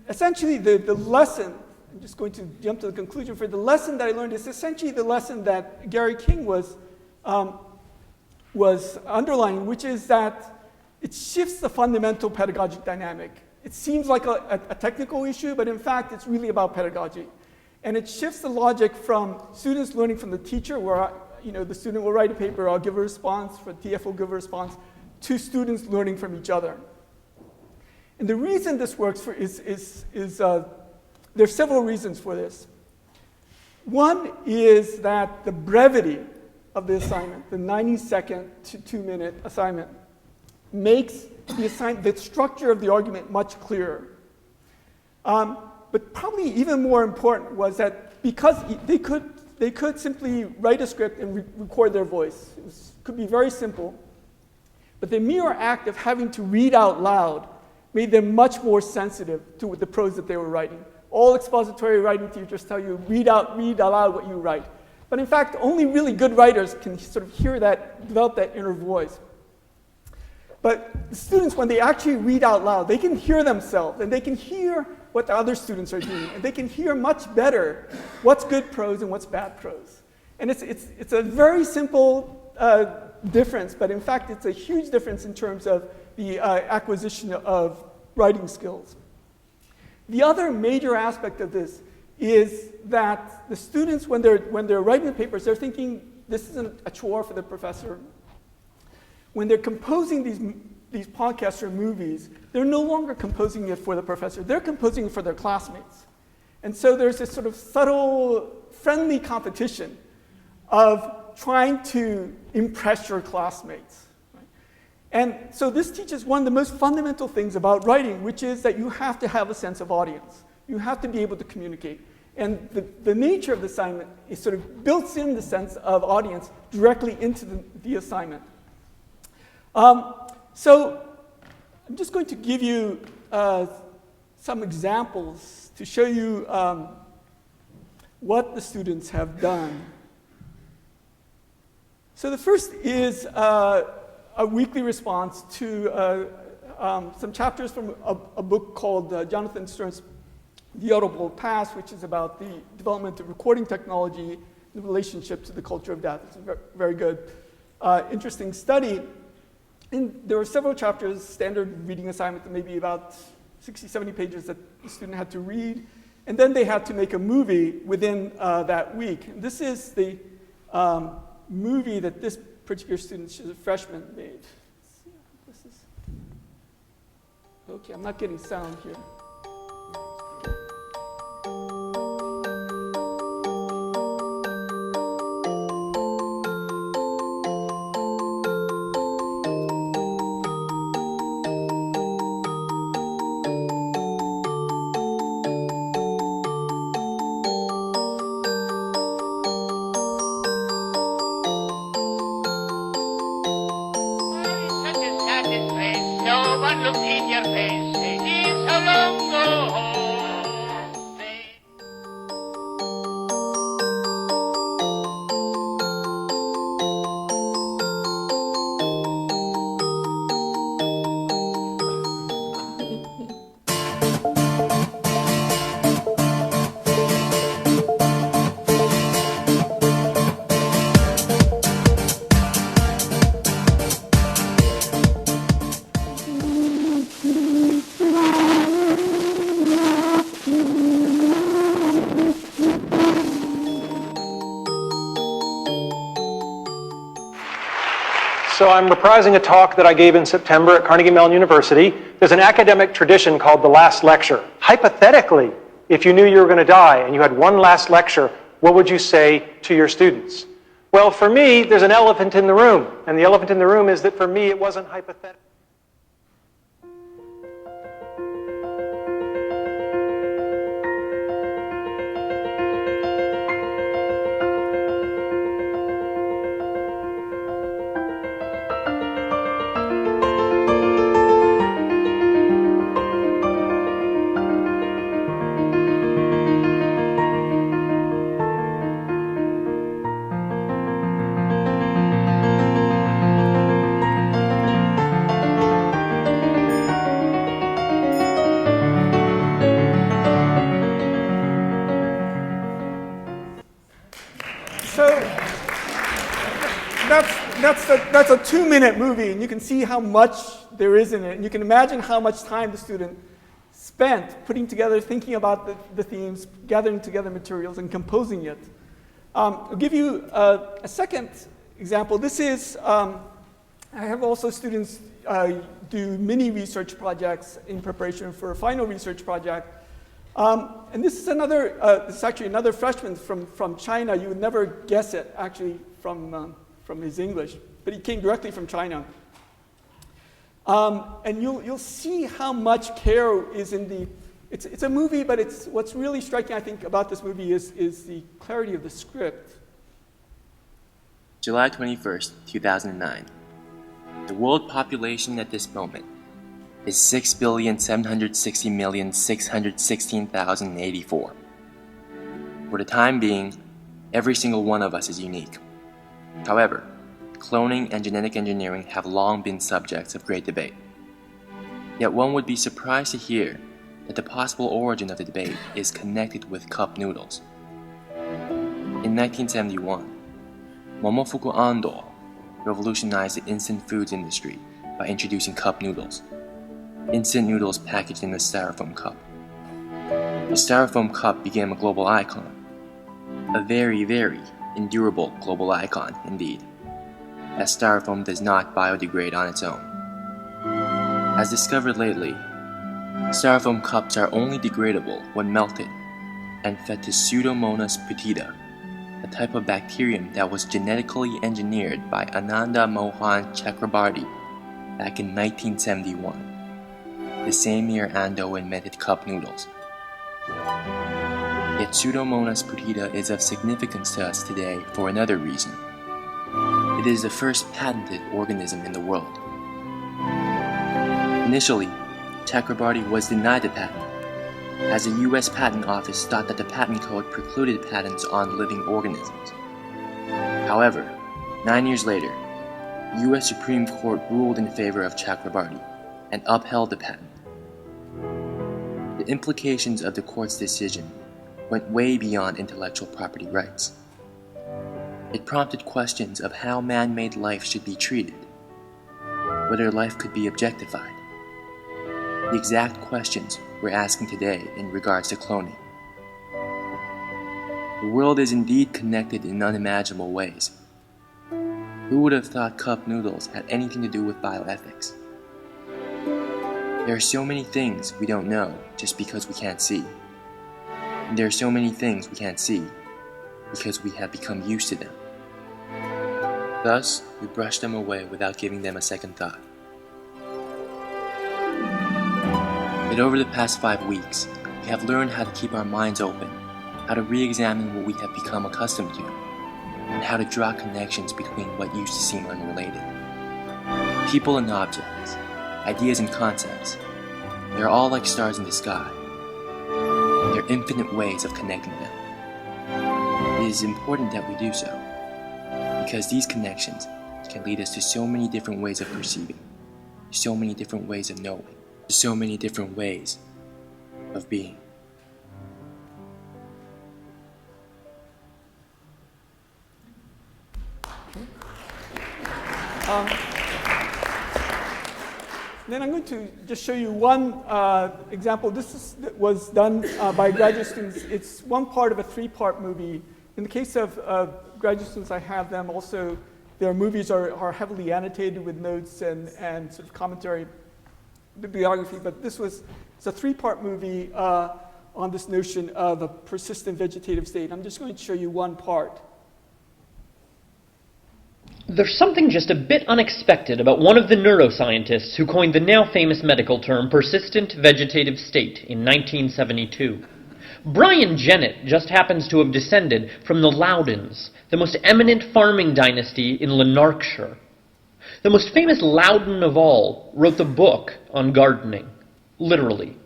Essentially, the lesson, I'm just going to jump to the conclusion for the lesson that I learned is essentially the lesson that Gary King was underlining, which is that it shifts the fundamental pedagogic dynamic. It seems like a technical issue, but in fact, it's really about pedagogy. And it shifts the logic from students learning from the teacher, where the student will write a paper, I'll give a response, the TF will give a response, to students learning from each other. And the reason this works there's several reasons for this. One is that the brevity of the assignment, the 90-second to 2-minute assignment, makes the structure of the argument much clearer. But probably even more important was that because they could simply write a script and record their voice. It could be very simple. But the mere act of having to read out loud made them much more sensitive to the prose that they were writing. All expository writing teachers tell you, read aloud what you write. But in fact, only really good writers can sort of hear that, develop that inner voice. But the students, when they actually read out loud, they can hear themselves, and they can hear what the other students are doing, and they can hear much better what's good prose and what's bad prose. And it's a very simple difference, but in fact, it's a huge difference in terms of the acquisition of writing skills. The other major aspect of this is that the students, when they're writing the papers, they're thinking this isn't a chore for the professor. When they're composing these podcasts or movies, they're no longer composing it for the professor. They're composing it for their classmates. And so there's this sort of subtle, friendly competition of trying to impress your classmates. Right? And so this teaches one of the most fundamental things about writing, which is that you have to have a sense of audience. You have to be able to communicate. And the nature of the assignment is sort of built in the sense of audience directly into the assignment. So I'm just going to give you some examples to show you what the students have done. So the first is a weekly response to some chapters from a book called Jonathan Stern's The Audible Past, which is about the development of recording technology in relationship to the culture of death. It's a very good, interesting study. And there were several chapters, standard reading assignment, maybe about 60, 70 pages that the student had to read. And then they had to make a movie within that week. And this is the movie that this particular student, she's a freshman, made. Let's see how this is. Okay, I'm not getting sound here. So I'm reprising a talk that I gave in September at Carnegie Mellon University. There's an academic tradition called the last lecture. Hypothetically, if you knew you were going to die and you had one last lecture, what would you say to your students? Well, for me, there's an elephant in the room. And the elephant in the room is that for me, it wasn't hypothetical. That's a 2-minute movie, and you can see how much there is in it. And you can imagine how much time the student spent putting together, thinking about the themes, gathering together materials, and composing it. I'll give you a second example. This is, I have also students do mini research projects in preparation for a final research project. And this is actually another freshman from China. You would never guess it, actually, from his English, but he came directly from China. And you'll see how much care is in the, it's a movie, but what's really striking, I think, about this movie is the clarity of the script. July 21st, 2009. The world population at this moment is 6,760,616,084. For the time being, every single one of us is unique. However, cloning and genetic engineering have long been subjects of great debate. Yet one would be surprised to hear that the possible origin of the debate is connected with cup noodles. In 1971, Momofuku Ando, revolutionized the instant foods industry by introducing cup noodles. Instant noodles packaged in a styrofoam cup. The styrofoam cup became a global icon. A very, very endurable global icon, indeed, as styrofoam does not biodegrade on its own. As discovered lately, styrofoam cups are only degradable when melted and fed to Pseudomonas putida, a type of bacterium that was genetically engineered by Ananda Mohan Chakrabarty back in 1971, the same year Ando invented cup noodles. Yet Pseudomonas putida is of significance to us today for another reason. It is the first patented organism in the world. Initially, Chakrabarty was denied the patent, as the US Patent Office thought that the patent code precluded patents on living organisms. However, 9 years later, US Supreme Court ruled in favor of Chakrabarty and upheld the patent. The implications of the court's decision went way beyond intellectual property rights. It prompted questions of how man-made life should be treated, whether life could be objectified. The exact questions we're asking today in regards to cloning. The world is indeed connected in unimaginable ways. Who would have thought cup noodles had anything to do with bioethics? There are so many things we don't know just because we can't see. And there are so many things we can't see because we have become used to them. Thus, we brush them away without giving them a second thought. Yet over the past 5 weeks, we have learned how to keep our minds open, how to re-examine what we have become accustomed to, and how to draw connections between what used to seem unrelated. People and objects, ideas and concepts, they're all like stars in the sky. There are infinite ways of connecting them. It is important that we do so, because these connections can lead us to so many different ways of perceiving, so many different ways of knowing, so many different ways of being. Then I'm going to just show you one example. Was done by graduate students. It's one part of a 3-part movie. In the case of graduate students, I have them also. Their movies are heavily annotated with notes and sort of commentary, bibliography. But it's a 3-part movie on this notion of a persistent vegetative state. I'm just going to show you one part. There's something just a bit unexpected about one of the neuroscientists who coined the now famous medical term persistent vegetative state in 1972. Brian Jennett just happens to have descended from the Loudons, the most eminent farming dynasty in Lanarkshire. The most famous Loudon of all wrote the book on gardening, literally.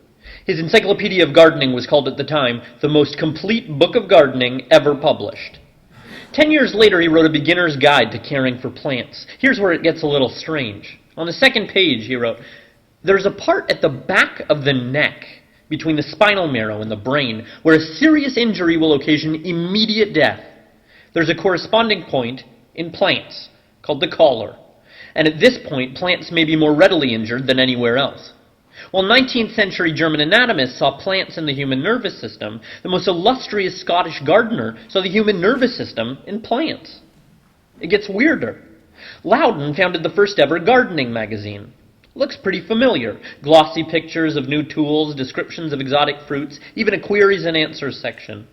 His Encyclopedia of Gardening was called at the time the most complete book of gardening ever published. 10 years later, he wrote a beginner's guide to caring for plants. Here's where it gets a little strange. On the second page, he wrote, "There's a part at the back of the neck, between the spinal marrow and the brain, where a serious injury will occasion immediate death. There's a corresponding point in plants, called the collar. And at this point, plants may be more readily injured than anywhere else. While 19th century German anatomists saw plants in the human nervous system, the most illustrious Scottish gardener saw the human nervous system in plants." It gets weirder. Loudon founded the first ever gardening magazine. Looks pretty familiar. Glossy pictures of new tools, descriptions of exotic fruits, even a queries and answers section.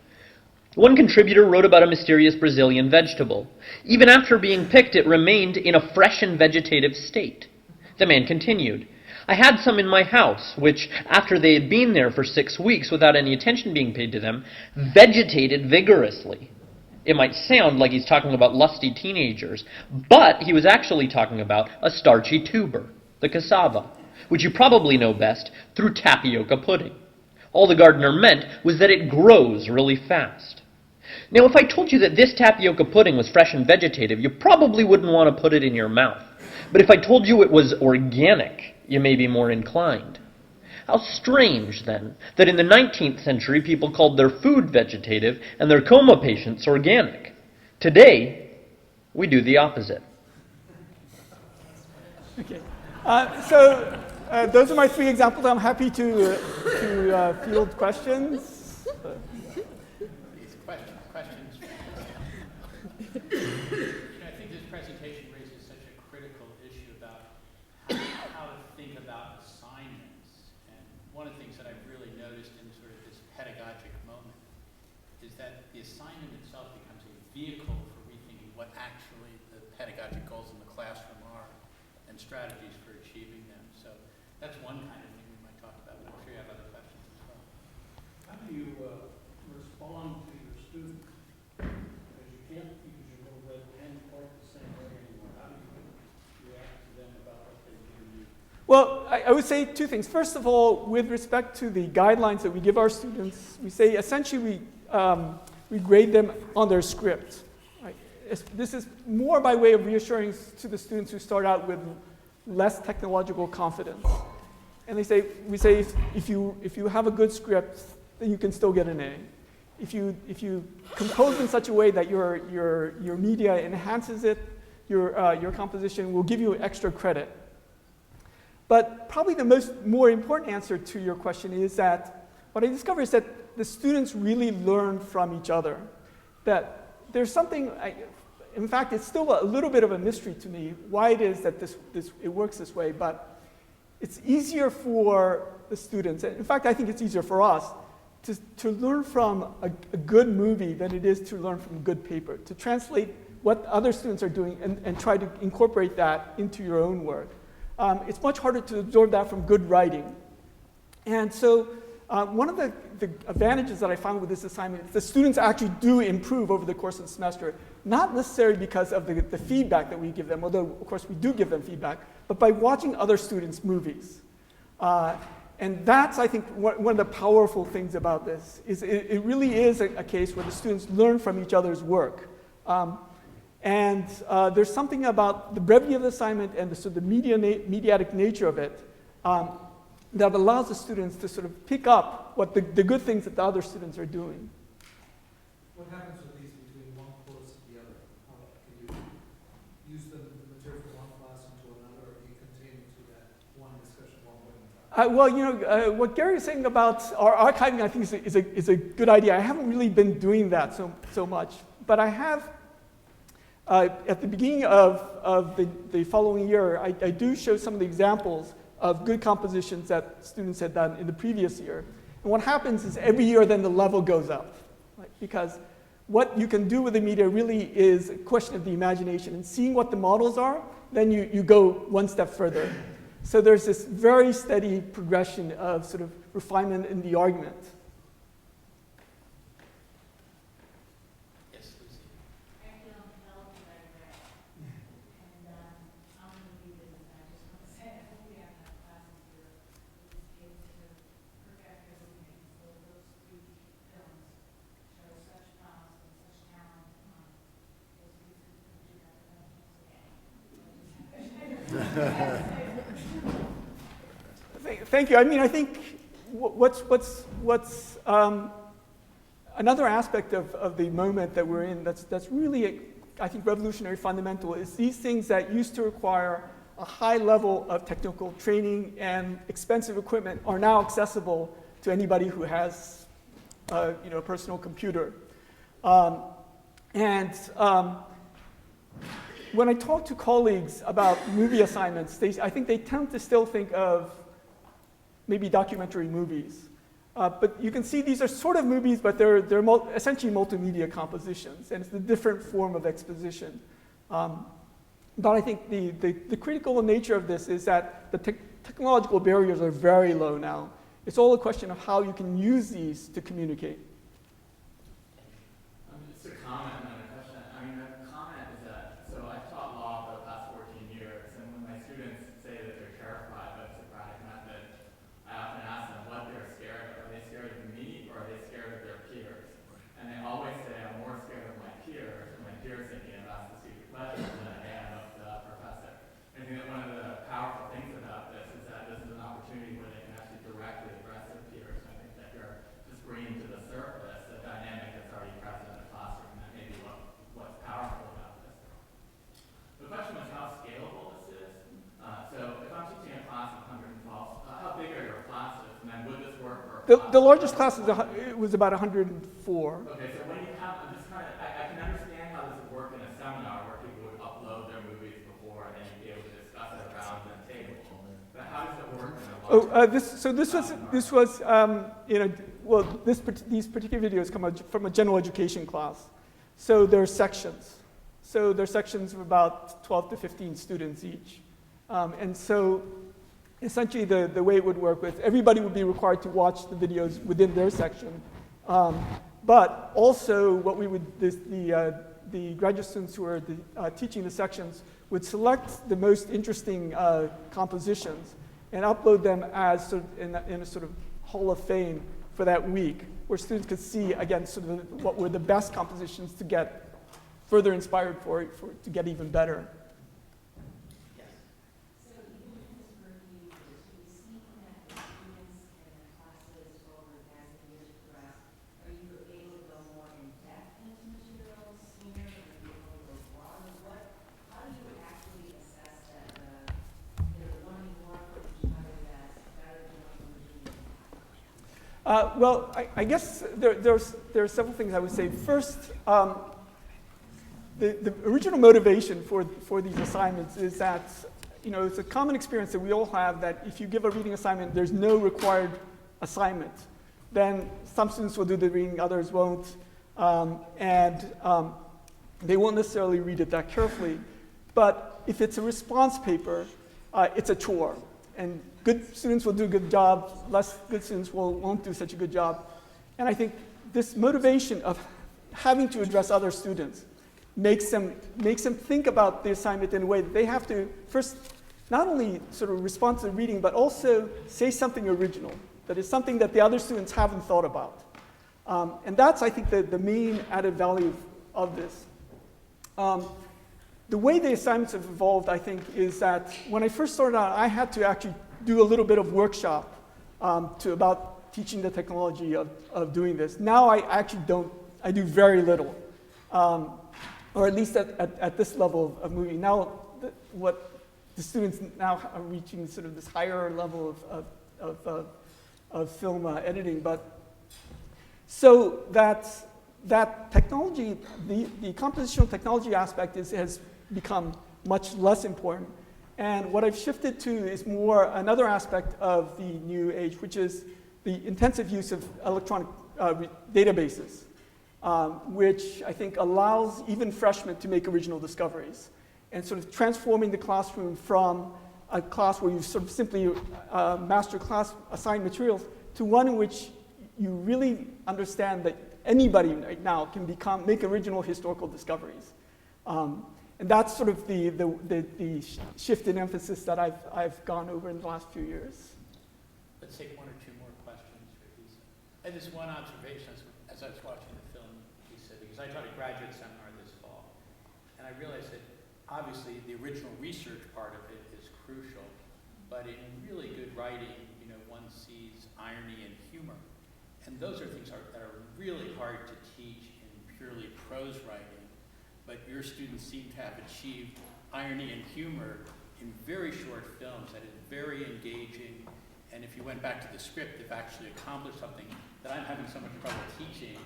One contributor wrote about a mysterious Brazilian vegetable. Even after being picked, it remained in a fresh and vegetative state. The man continued, "I had some in my house, which, after they had been there for 6 weeks without any attention being paid to them, vegetated vigorously." It might sound like he's talking about lusty teenagers, but he was actually talking about a starchy tuber, the cassava, which you probably know best through tapioca pudding. All the gardener meant was that it grows really fast. Now, if I told you that this tapioca pudding was fresh and vegetative, you probably wouldn't want to put it in your mouth. But if I told you it was organic, you may be more inclined. How strange, then, that in the 19th century people called their food vegetative and their coma patients organic. Today, we do the opposite. Okay. Those are my 3 examples. I'm happy to field questions. These questions. I think this presentation raises such a critical issue about how to think about assignments. And one of the things that I've really noticed in sort of this pedagogic moment is that the assignment itself becomes a vehicle for rethinking what actually the pedagogic goals in the classroom are and strategies for achieving them. So that's one kind of thing we might talk about, but I'm sure you have other questions as well. How do you respond to your students? Because you can't use your little red pen quite the same way anymore. How do you react to them about what they do? Well, I would say 2 things. First of all, with respect to the guidelines that we give our students, we say essentially we grade them on their script. Right? This is more by way of reassuring to the students who start out with less technological confidence. And we say if you have a good script, then you can still get an A. If you compose in such a way that your media enhances it, your composition will give you extra credit. But probably the more important answer to your question is that what I discovered is that the students really learn from each other. That there's something, in fact, it's still a little bit of a mystery to me why it is that it works this way, but it's easier for the students, and in fact, I think it's easier for us, to learn from a good movie than it is to learn from good paper, to translate what other students are doing and try to incorporate that into your own work. It's much harder to absorb that from good writing. And so one of the advantages that I found with this assignment is the students actually do improve over the course of the semester, not necessarily because of the feedback that we give them, although of course we do give them feedback, but by watching other students' movies. And that's, I think, one of the powerful things about this, is it really is a case where the students learn from each other's work. And there's something about the brevity of the assignment and the mediatic nature of it that allows the students to sort of pick up what the good things that the other students are doing. What happens with these between one course and the other? Can you use the material from one class into another, or do you continue to that one discussion one way at a time? Well, what Gary is saying about our archiving, I think, is a good idea. I haven't really been doing that so much, but I have. At the beginning of the following year, I do show some of the examples of good compositions that students had done in the previous year. And what happens is every year then the level goes up, right? Because what you can do with the media really is a question of the imagination. And seeing what the models are, then you go one step further. So there's this very steady progression of sort of refinement in the argument. Thank you. I mean, I think what's another aspect of the moment that we're in that's really, I think, revolutionary, fundamental, is these things that used to require a high level of technical training and expensive equipment are now accessible to anybody who has a personal computer. When I talk to colleagues about movie assignments, I think they tend to still think of maybe documentary movies. But you can see these are sort of movies, but they're essentially multimedia compositions, and it's a different form of exposition. But I think the critical nature of this is that the technological barriers are very low now. It's all a question of how you can use these to communicate. Just a comment and then a question. I mean, the comment is that, so I've taught law for the past 14 years, and when my students say that they're terrified by the Socratic method, I often ask them what they're scared of. Are they scared of me, or are they scared of their peers? And they always say, I'm more scared of my peers, and my peers think I've asked the secret question than I am of the professor. I think that one of the powerful things about this is that this is an opportunity where they can actually directly address their peers. I think that you're just bringing to the surface The largest class was about 104. Okay, so when you have, I'm just trying to, I can understand how this would work in a seminar where people would upload their movies before and then you'd be able to discuss it around the table. But how does it work in a large these particular videos come from a general education class. So there are sections. So there are sections of about 12 to 15 students each. And so essentially the way it would work with, everybody would be required to watch the videos within their section. But also what we would, the graduate students who are teaching the sections would select the most interesting compositions and upload them as sort of in a sort of Hall of Fame for that week, where students could see, again, sort of what were the best compositions to get further inspired for to get even better. So even in this review, do you see that the students and the classes over as the years progress, are you able to go more in depth into materials sooner, or are you able to go broader? How do you actually assess that they're learning more from each other that's better than what we're doing? Well, I guess there are several things I would say. First, the original motivation for these assignments is that, it's a common experience that we all have that if you give a reading assignment, there's no required assignment. Then some students will do the reading, others won't, and they won't necessarily read it that carefully. But if it's a response paper, it's a chore. And good students will do a good job, less good students won't do such a good job. And I think this motivation of having to address other students makes them think about the assignment in a way that they have to first not only sort of respond to the reading, but also say something original, that is something that the other students haven't thought about. And that's, I think, the main added value of this. The way the assignments have evolved, I think, is that when I first started out, I had to actually do a little bit of workshop about teaching the technology of doing this. Now I actually don't, I do very little, or at least at this level of moving. Now, what the students now are reaching sort of this higher level of film editing. But so that technology, the compositional technology aspect has become much less important. And what I've shifted to is more another aspect of the new age, which is the intensive use of electronic databases, which I think allows even freshmen to make original discoveries, and sort of transforming the classroom from a class where you sort of simply master class assigned materials to one in which you really understand that anybody right now can make original historical discoveries. And that's sort of the shift in emphasis that I've gone over in the last few years. Let's take one or two more questions for Lisa. I had this one observation as I was watching the film, Lisa, because I taught a graduate seminar this fall, and I realized that obviously the original research part of it is crucial, but in really good writing, one sees irony and humor. And those are things that are really hard to teach in purely prose writing. But your students seem to have achieved irony and humor in very short films that is very engaging. And if you went back to the script, they've actually accomplished something that I'm having so much trouble teaching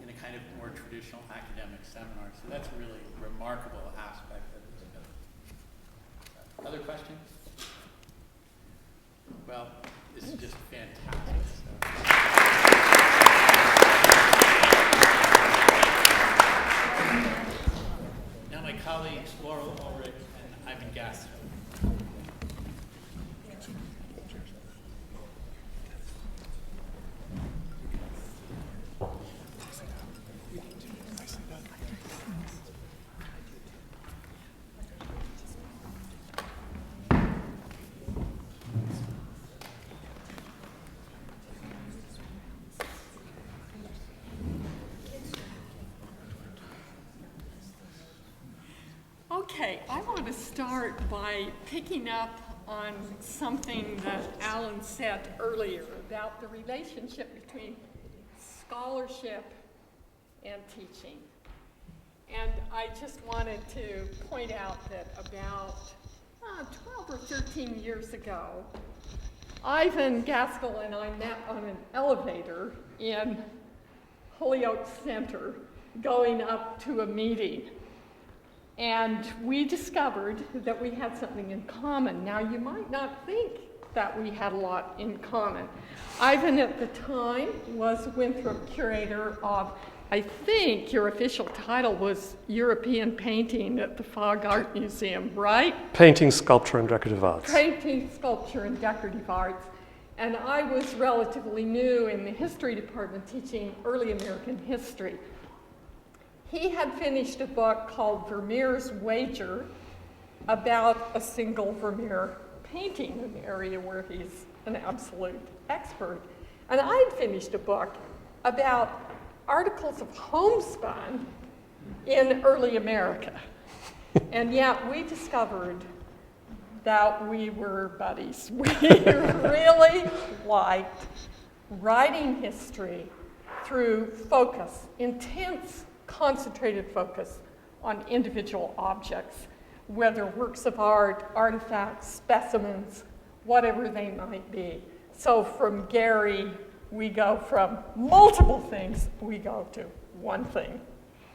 in a kind of more traditional academic seminar. So that's a really remarkable aspect of this film. Other questions? Well, this is just fantastic. Now my colleagues Laurel Ulrich and Ivan Gasso. Okay, I want to start by picking up on something that Alan said earlier about the relationship between scholarship and teaching. And I just wanted to point out that about 12 or 13 years ago, Ivan Gaskell and I met on an elevator in Holyoke Center going up to a meeting. And we discovered that we had something in common. Now, you might not think that we had a lot in common. Ivan at the time was Winthrop Curator of, I think your official title was European Painting at the Fogg Art Museum, right? Painting, Sculpture, and Decorative Arts. Painting, Sculpture, and Decorative Arts. And I was relatively new in the history department teaching early American history. He had finished a book called Vermeer's Wager about a single Vermeer painting, an area where he's an absolute expert. And I had finished a book about articles of homespun in early America. And yet we discovered that we were buddies. We really liked writing history through focus, intense, concentrated focus on individual objects, whether works of art, artifacts, specimens, whatever they might be. So from Gary, we go from multiple things, we go to one thing,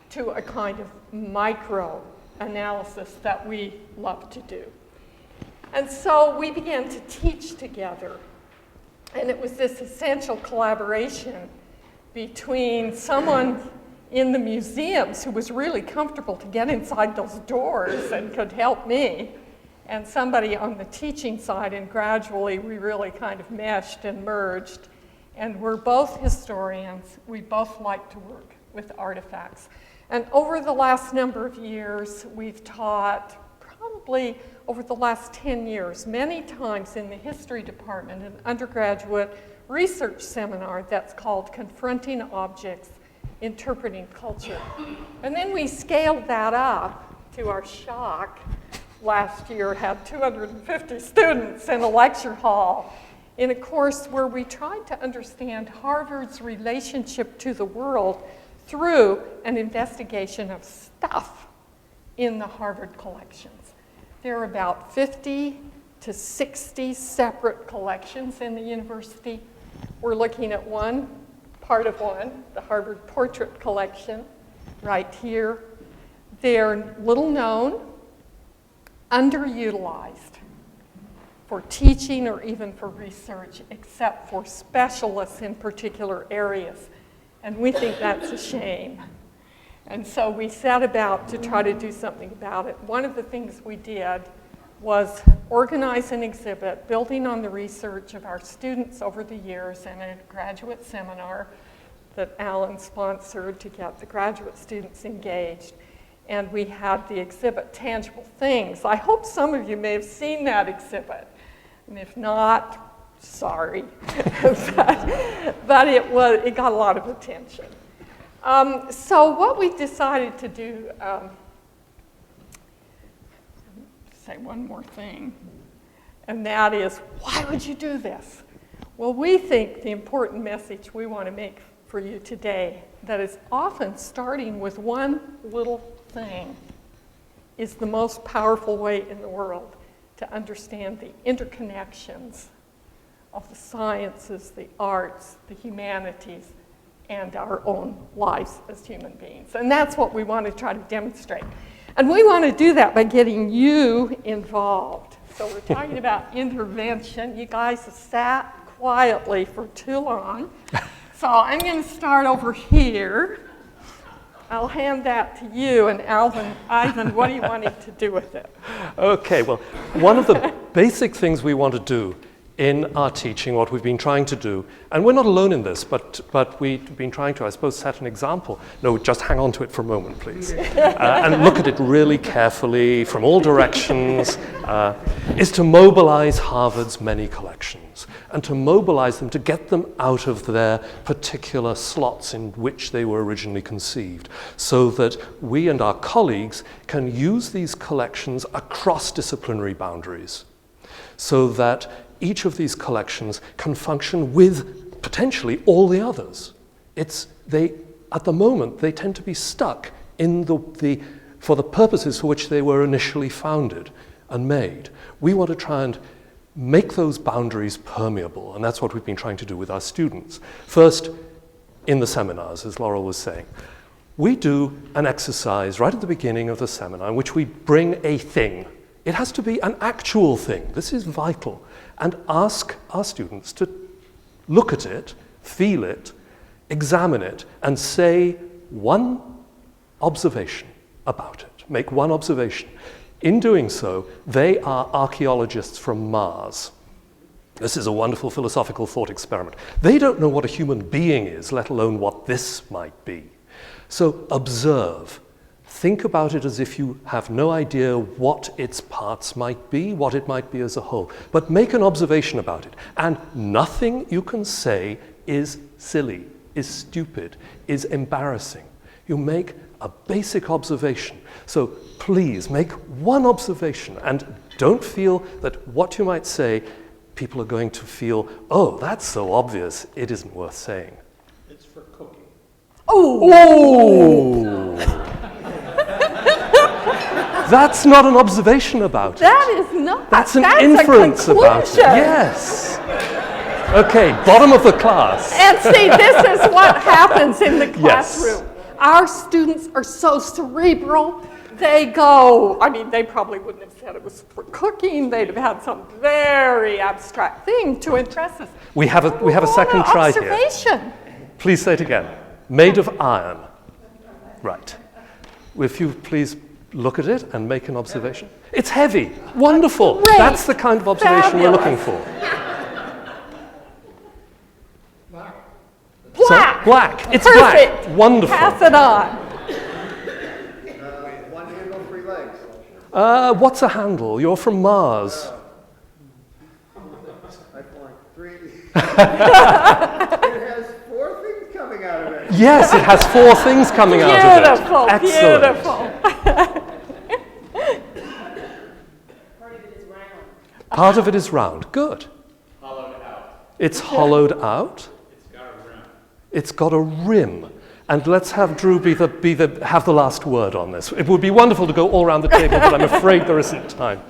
to a kind of micro analysis that we love to do. And so we began to teach together. And it was this essential collaboration between someone in the museums who was really comfortable to get inside those doors and could help me, and somebody on the teaching side, and gradually we really kind of meshed and merged. And we're both historians. We both like to work with artifacts. And over the last number of years, we've taught, probably over the last 10 years, many times in the history department, an undergraduate research seminar that's called Confronting Objects, Interpreting Culture. And then we scaled that up to our shock. Last year had 250 students in a lecture hall in a course where we tried to understand Harvard's relationship to the world through an investigation of stuff in the Harvard collections. There are about 50 to 60 separate collections in the university. We're looking at one, part of one, the Harvard Portrait Collection, right here. They're little known, underutilized for teaching or even for research, except for specialists in particular areas. And we think that's a shame. And so we set about to try to do something about it. One of the things we did was organize an exhibit building on the research of our students over the years in a graduate seminar that Alan sponsored to get the graduate students engaged. And we had the exhibit Tangible Things. I hope some of you may have seen that exhibit. And if not, sorry. but it got a lot of attention. So what we decided to do, say one more thing, and that is, why would you do this? Well, we think the important message we want to make for you today, that is often starting with one little thing, is the most powerful way in the world to understand the interconnections of the sciences, the arts, the humanities, and our own lives as human beings. And that's what we want to try to demonstrate. And we want to do that by getting you involved. So we're talking about intervention. You guys have sat quietly for too long. So I'm going to start over here. I'll hand that to you, and Ivan, what are you wanting to do with it? Okay, well, one of the basic things we want to do in our teaching, what we've been trying to do, and we're not alone in this, but we've been trying to, I suppose, set an example. No, just hang on to it for a moment, please. And look at it really carefully from all directions, is to mobilize Harvard's many collections, and to mobilize them to get them out of their particular slots in which they were originally conceived, so that we and our colleagues can use these collections across disciplinary boundaries, so that each of these collections can function with potentially all the others. At the moment, they tend to be stuck in for the purposes for which they were initially founded and made. We want to try and make those boundaries permeable, and that's what we've been trying to do with our students. First, in the seminars, as Laurel was saying, we do an exercise right at the beginning of the seminar in which we bring a thing. It has to be an actual thing. This is vital. And ask our students to look at it, feel it, examine it, and say one observation about it. Make one observation. In doing so, they are archaeologists from Mars. This is a wonderful philosophical thought experiment. They don't know what a human being is, let alone what this might be. So observe. Think about it as if you have no idea what its parts might be, what it might be as a whole. But make an observation about it. And nothing you can say is silly, is stupid, is embarrassing. You make a basic observation. So please make one observation and don't feel that what you might say, people are going to feel, oh, that's so obvious, it isn't worth saying. It's for cooking. Oh! That's not an observation about it. That is not. That's an inference about it. Yes. Okay, bottom of the class. And see, this is what happens in the classroom. Yes. Our students are so cerebral. They go, I mean, they probably wouldn't have said it was for cooking. They'd have had some very abstract thing to impress us. We have a second try here. Observation. Please say it again. Made of iron. Right. If you please look at it and make an observation. It's heavy. Wonderful. Great. That's the kind of observation we're looking for. Black. So, black. It's perfect. Black. Wonderful. Pass it on. One handle, 3 legs. What's a handle? You're from Mars. I point 3. It has 4 things coming out of it. Yes, it has 4 things coming out of it. Beautiful. Excellent. Beautiful. Part of it is round. Part of it is round. Good. Hollowed out. It's hollowed out. It's got a rim. It's got a rim. And let's have Drew have the last word on this. It would be wonderful to go all around the table, but I'm afraid there isn't time.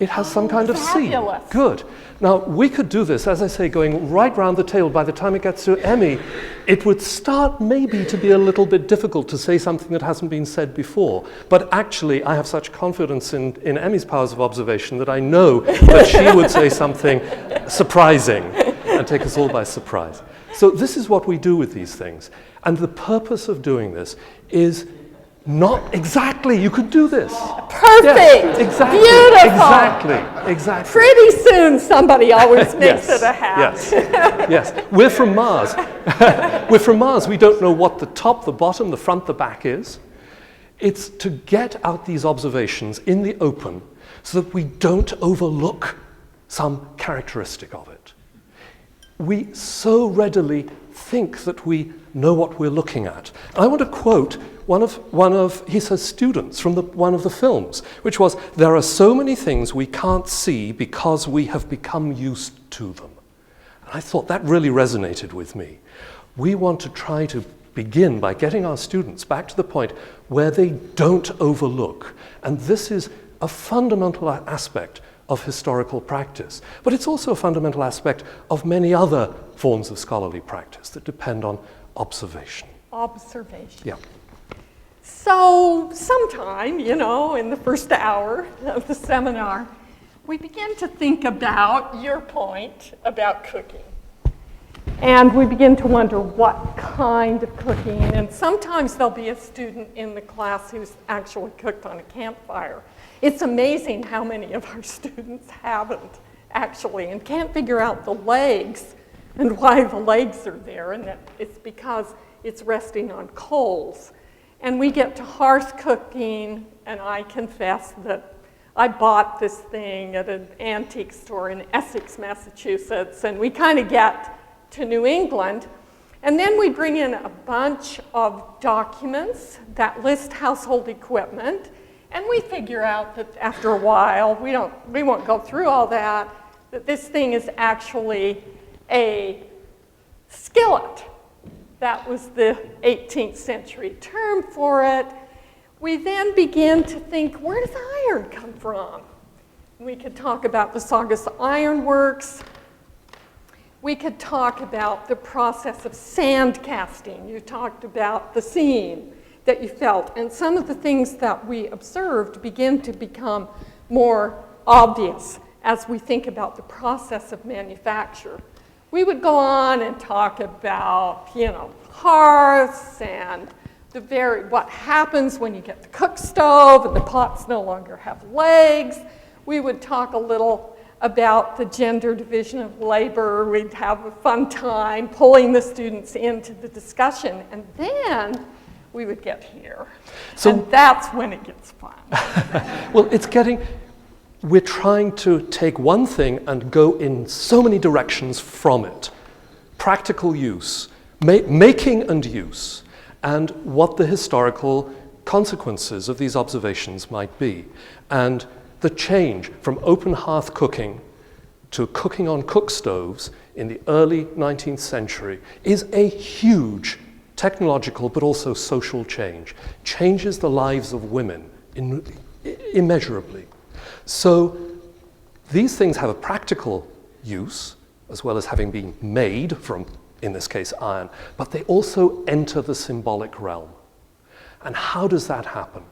It has some kind of seam. Fabulous. Good. Now, we could do this, as I say, going right round the table. By the time it gets to Emmy, it would start maybe to be a little bit difficult to say something that hasn't been said before. But actually, I have such confidence in Emmy's powers of observation that I know that she would say something surprising and take us all by surprise. So this is what we do with these things. And the purpose of doing this is not exactly, you could do this. Perfect. Yes, exactly. Beautiful. Exactly. Pretty soon somebody always makes it a hat. Yes. Yes. We're from Mars. We're from Mars. We don't know what the top, the bottom, the front, the back is. It's to get out these observations in the open so that we don't overlook some characteristic of it. We so readily think that we know what we're looking at. I want to quote one of his students from one of the films, which was, "There are so many things we can't see because we have become used to them." And I thought that really resonated with me. We want to try to begin by getting our students back to the point where they don't overlook. And this is a fundamental aspect of historical practice. But it's also a fundamental aspect of many other forms of scholarly practice that depend on observation. Observation. Yeah. So sometime, in the first hour of the seminar, we begin to think about your point about cooking. And we begin to wonder what kind of cooking. And sometimes there'll be a student in the class who's actually cooked on a campfire. It's amazing how many of our students haven't actually and can't figure out the legs and why the legs are there, and that it's because it's resting on coals. And we get to hearth cooking, and I confess that I bought this thing at an antique store in Essex, Massachusetts, and we kind of get to New England, and then we bring in a bunch of documents that list household equipment, and we figure out that after a while, we won't go through all that this thing is actually a skillet. That was the 18th century term for it. We then begin to think, where does iron come from? We could talk about the Saugus Iron Works. We could talk about the process of sand casting. You talked about the seam that you felt. And some of the things that we observed begin to become more obvious as we think about the process of manufacture. We would go on and talk about, hearths and what happens when you get the cook stove and the pots no longer have legs. We would talk a little about the gender division of labor. We'd have a fun time pulling the students into the discussion. And then we would get here. And that's when it gets fun. Well, we're trying to take one thing and go in so many directions from it. Practical use, making and use, and what the historical consequences of these observations might be. And the change from open hearth cooking to cooking on cook stoves in the early 19th century is a huge technological but also social change. Changes the lives of women immeasurably. So these things have a practical use, as well as having been made from, in this case, iron, but they also enter the symbolic realm. And how does that happen?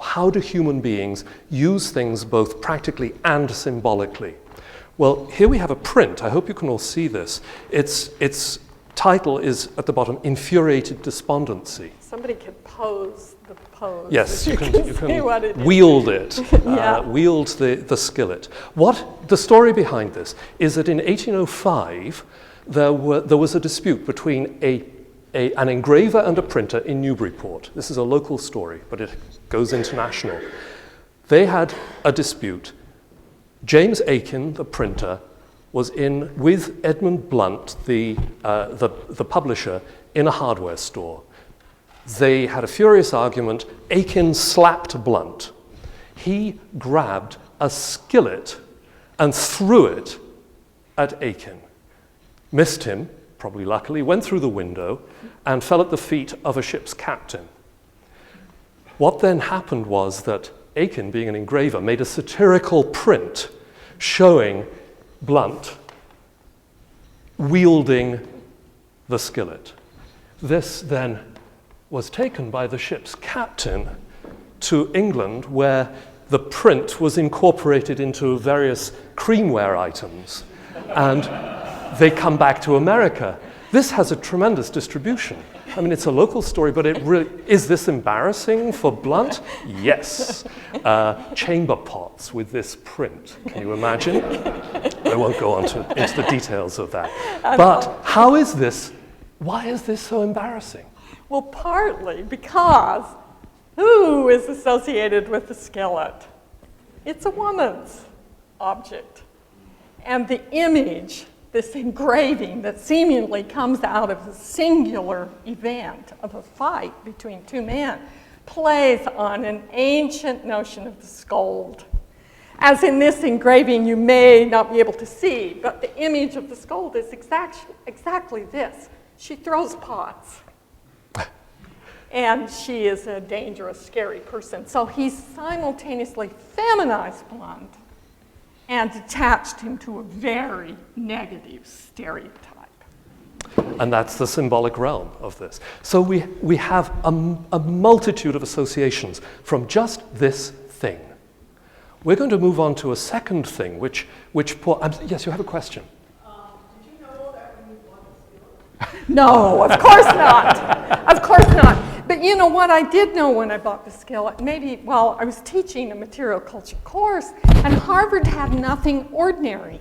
How do human beings use things both practically and symbolically? Well, here we have a print. I hope you can all see this. Its title is at the bottom, Infuriated Despondency. Somebody could pose the pose. Yes, you can see what it wield it, yeah. Wield the skillet. The story behind this is that in 1805, there was a dispute between an engraver and a printer in Newburyport. This is a local story, but it goes international. They had a dispute. James Aiken, the printer, was in with Edmund Blunt, the publisher, in a hardware store. They had a furious argument. Aiken slapped Blunt. He grabbed a skillet and threw it at Aiken. Missed him, probably luckily, went through the window and fell at the feet of a ship's captain. What then happened was that Aiken, being an engraver, made a satirical print showing Blunt wielding the skillet. This then was taken by the ship's captain to England, where the print was incorporated into various creamware items, and they come back to America. This has a tremendous distribution. I mean, it's a local story, but is this embarrassing for Blunt? Yes. Chamber pots with this print. Can you imagine? I won't go into the details of that. But why is this so embarrassing? Well, partly because who is associated with the skillet? It's a woman's object. And the image, this engraving that seemingly comes out of a singular event of a fight between two men, plays on an ancient notion of the scold. As in this engraving, you may not be able to see, but the image of the scold is exactly this. She throws pots. And she is a dangerous, scary person. So he simultaneously feminized Blunt and attached him to a very negative stereotype. And that's the symbolic realm of this. So we have a multitude of associations from just this thing. We're going to move on to a second thing, which yes, you have a question. Did you know that when you bought the skillet? No, of course not. Of course not. But you know what I did know when I bought the skillet? I was teaching a material culture course, and Harvard had nothing ordinary.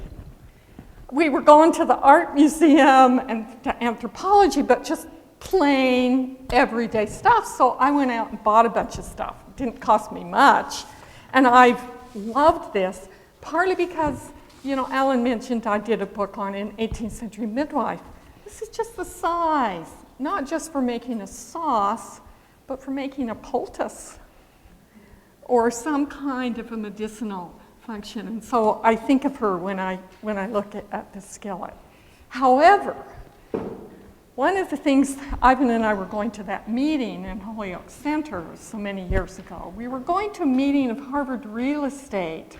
We were going to the art museum and to anthropology, but just plain, everyday stuff. So I went out and bought a bunch of stuff. It didn't cost me much. And I've loved this, partly because, Alan mentioned I did a book on an 18th century midwife. This is just the size, not just for making a sauce, but for making a poultice or some kind of a medicinal function. And so I think of her when I look at the skillet. However, one of the things, Ivan and I were going to that meeting in Holyoke Center so many years ago. We were going to a meeting of Harvard Real Estate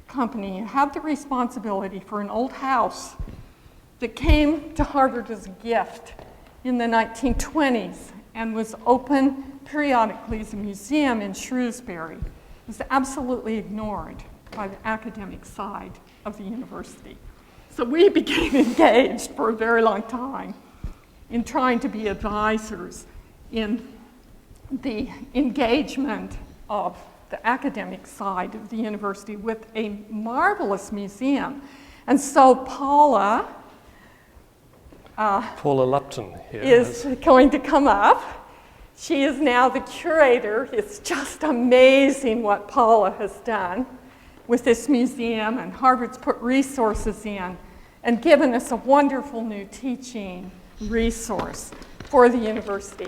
Company who had the responsibility for an old house that came to Harvard as a gift in the 1920s and was open periodically as a museum in Shrewsbury. It was absolutely ignored by the academic side of the university. So we became engaged for a very long time in trying to be advisors in the engagement of the academic side of the university with a marvelous museum. And so Paula Lupton here is going to come up. She is now the curator. It's just amazing what Paula has done with this museum, and Harvard's put resources in and given us a wonderful new teaching resource for the university.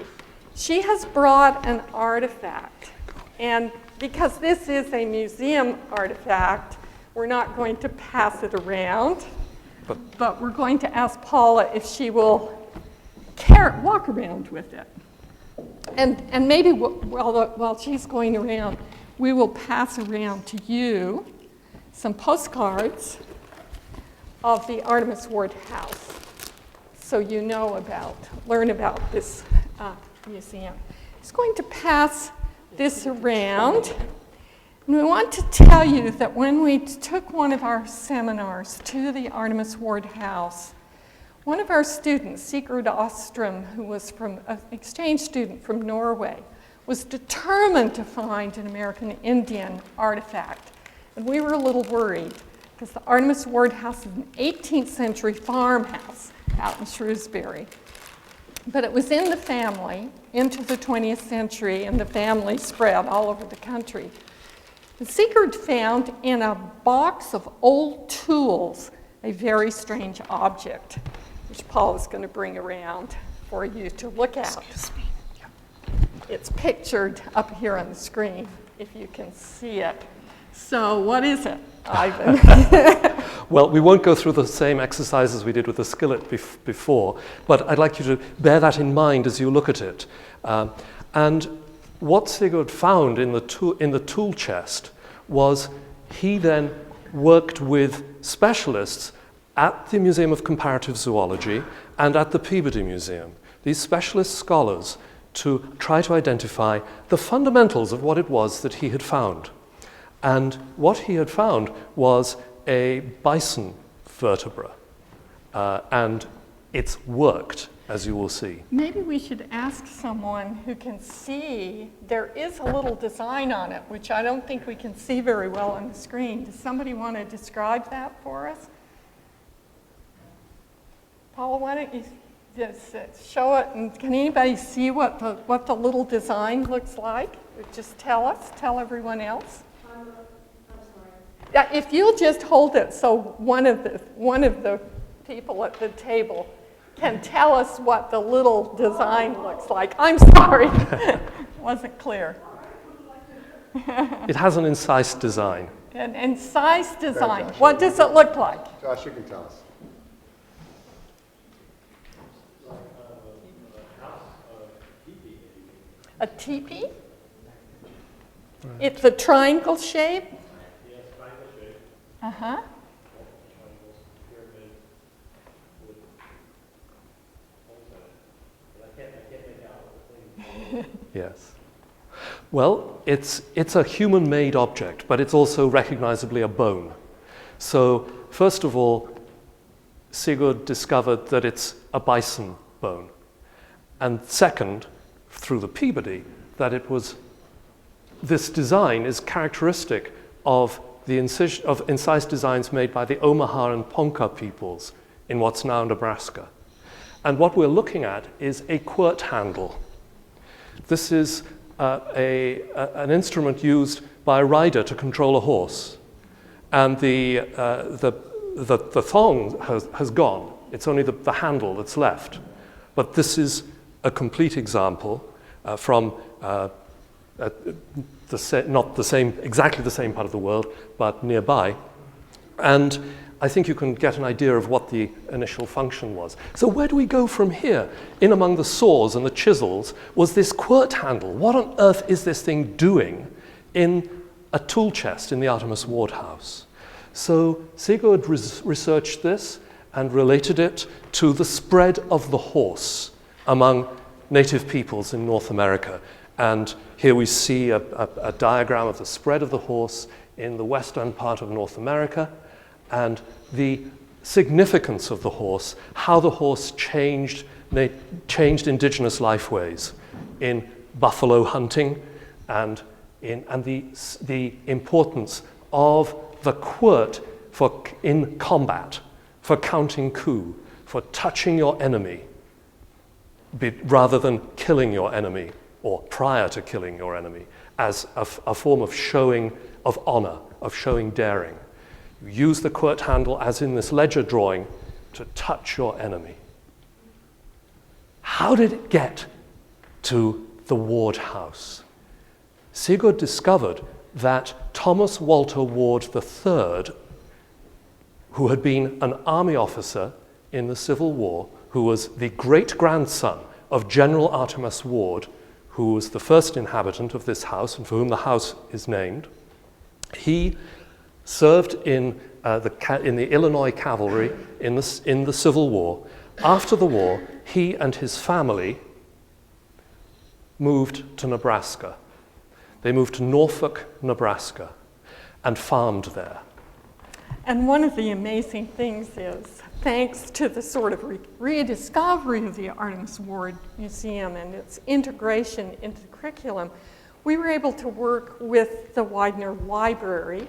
She has brought an artifact, and because this is a museum artifact, we're not going to pass it around, but we're going to ask Paula if she will walk around with it. And maybe while she's going around, we will pass around to you some postcards of the Artemis Ward House, so you learn about this museum. He's going to pass this around. And we want to tell you that when we took one of our seminars to the Artemis Ward House, one of our students, Sigurd Ostrom, who was an exchange student from Norway, was determined to find an American Indian artifact. And we were a little worried because the Artemis Ward House is an 18th century farmhouse out in Shrewsbury. But it was in the family into the 20th century, and the family spread all over the country. And Sigurd found in a box of old tools a very strange object, which Paul is going to bring around for you to look at. Excuse me. It's pictured up here on the screen, if you can see it. So what is it, Ivan? Well, we won't go through the same exercises we did with the skillet before, but I'd like you to bear that in mind as you look at it. And what Sigurd found in the tool chest was he then worked with specialists at the Museum of Comparative Zoology and at the Peabody Museum, these specialist scholars, to try to identify the fundamentals of what it was that he had found. And what he had found was a bison vertebra, and it's worked, as you will see. Maybe we should ask someone who can see. There is a little design on it, which I don't think we can see very well on the screen. Does somebody want to describe that for us? Paula, why don't you just show it, and can anybody see what the little design looks like? Just tell everyone else. I'm sorry. Yeah, if you'll just hold it so one of the people at the table can tell us what the little design looks like. I'm sorry, wasn't clear. It has an incised design. An incised design. What does it look like? Josh, you can tell us. A teepee? It's a triangle shape? Yes, triangle shape. Uh-huh. Yes. Well, it's a human-made object, but it's also recognizably a bone. So, first of all, Sigurd discovered that it's a bison bone. And second, through the Peabody, that this design is characteristic of the incised designs made by the Omaha and Ponca peoples in what's now Nebraska. And what we're looking at is a quirt handle. This is an instrument used by a rider to control a horse. And the thong has gone. It's only the handle that's left. But this is a complete example from not exactly the same part of the world, but nearby. And I think you can get an idea of what the initial function was. So where do we go from here? In among the saws and the chisels was this quirt handle. What on earth is this thing doing in a tool chest in the Artemis Ward house? So Sigurd researched this and related it to the spread of the horse among native peoples in North America. And here we see a diagram of the spread of the horse in the western part of North America, and the significance of the horse, how the horse changed indigenous lifeways in buffalo hunting, and the importance of the quirt in combat, for counting coup, for touching your enemy, rather than killing your enemy, or prior to killing your enemy, as a form of showing of honor, of showing daring. You use the quirt handle, as in this ledger drawing, to touch your enemy. How did it get to the Ward house? Sigurd discovered that Thomas Walter Ward III, who had been an army officer in the Civil War, who was the great-grandson of General Artemus Ward, who was the first inhabitant of this house and for whom the house is named, he served in the Illinois Cavalry in the Civil War. After the war, he and his family moved to Nebraska. They moved to Norfolk, Nebraska, and farmed there. And one of the amazing things is, thanks to the sort of rediscovery of the Artemis Ward Museum and its integration into the curriculum, we were able to work with the Widener Library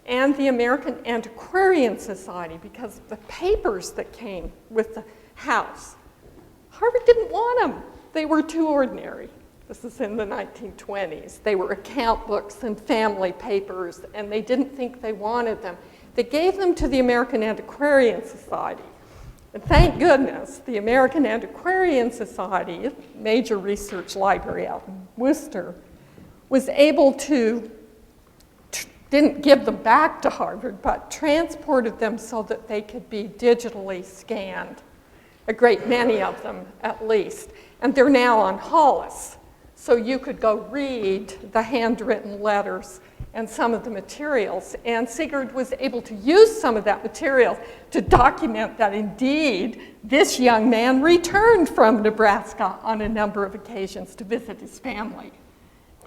and the American Antiquarian Society because of the papers that came with the house. Harvard didn't want them. They were too ordinary. This is in the 1920s. They were account books and family papers, and they didn't think they wanted them. They gave them to the American Antiquarian Society. And thank goodness, the American Antiquarian Society, a major research library out in Worcester, was able to, didn't give them back to Harvard, but transported them so that they could be digitally scanned, a great many of them at least. And they're now on Hollis. So you could go read the handwritten letters and some of the materials. And Sigurd was able to use some of that material to document that indeed this young man returned from Nebraska on a number of occasions to visit his family,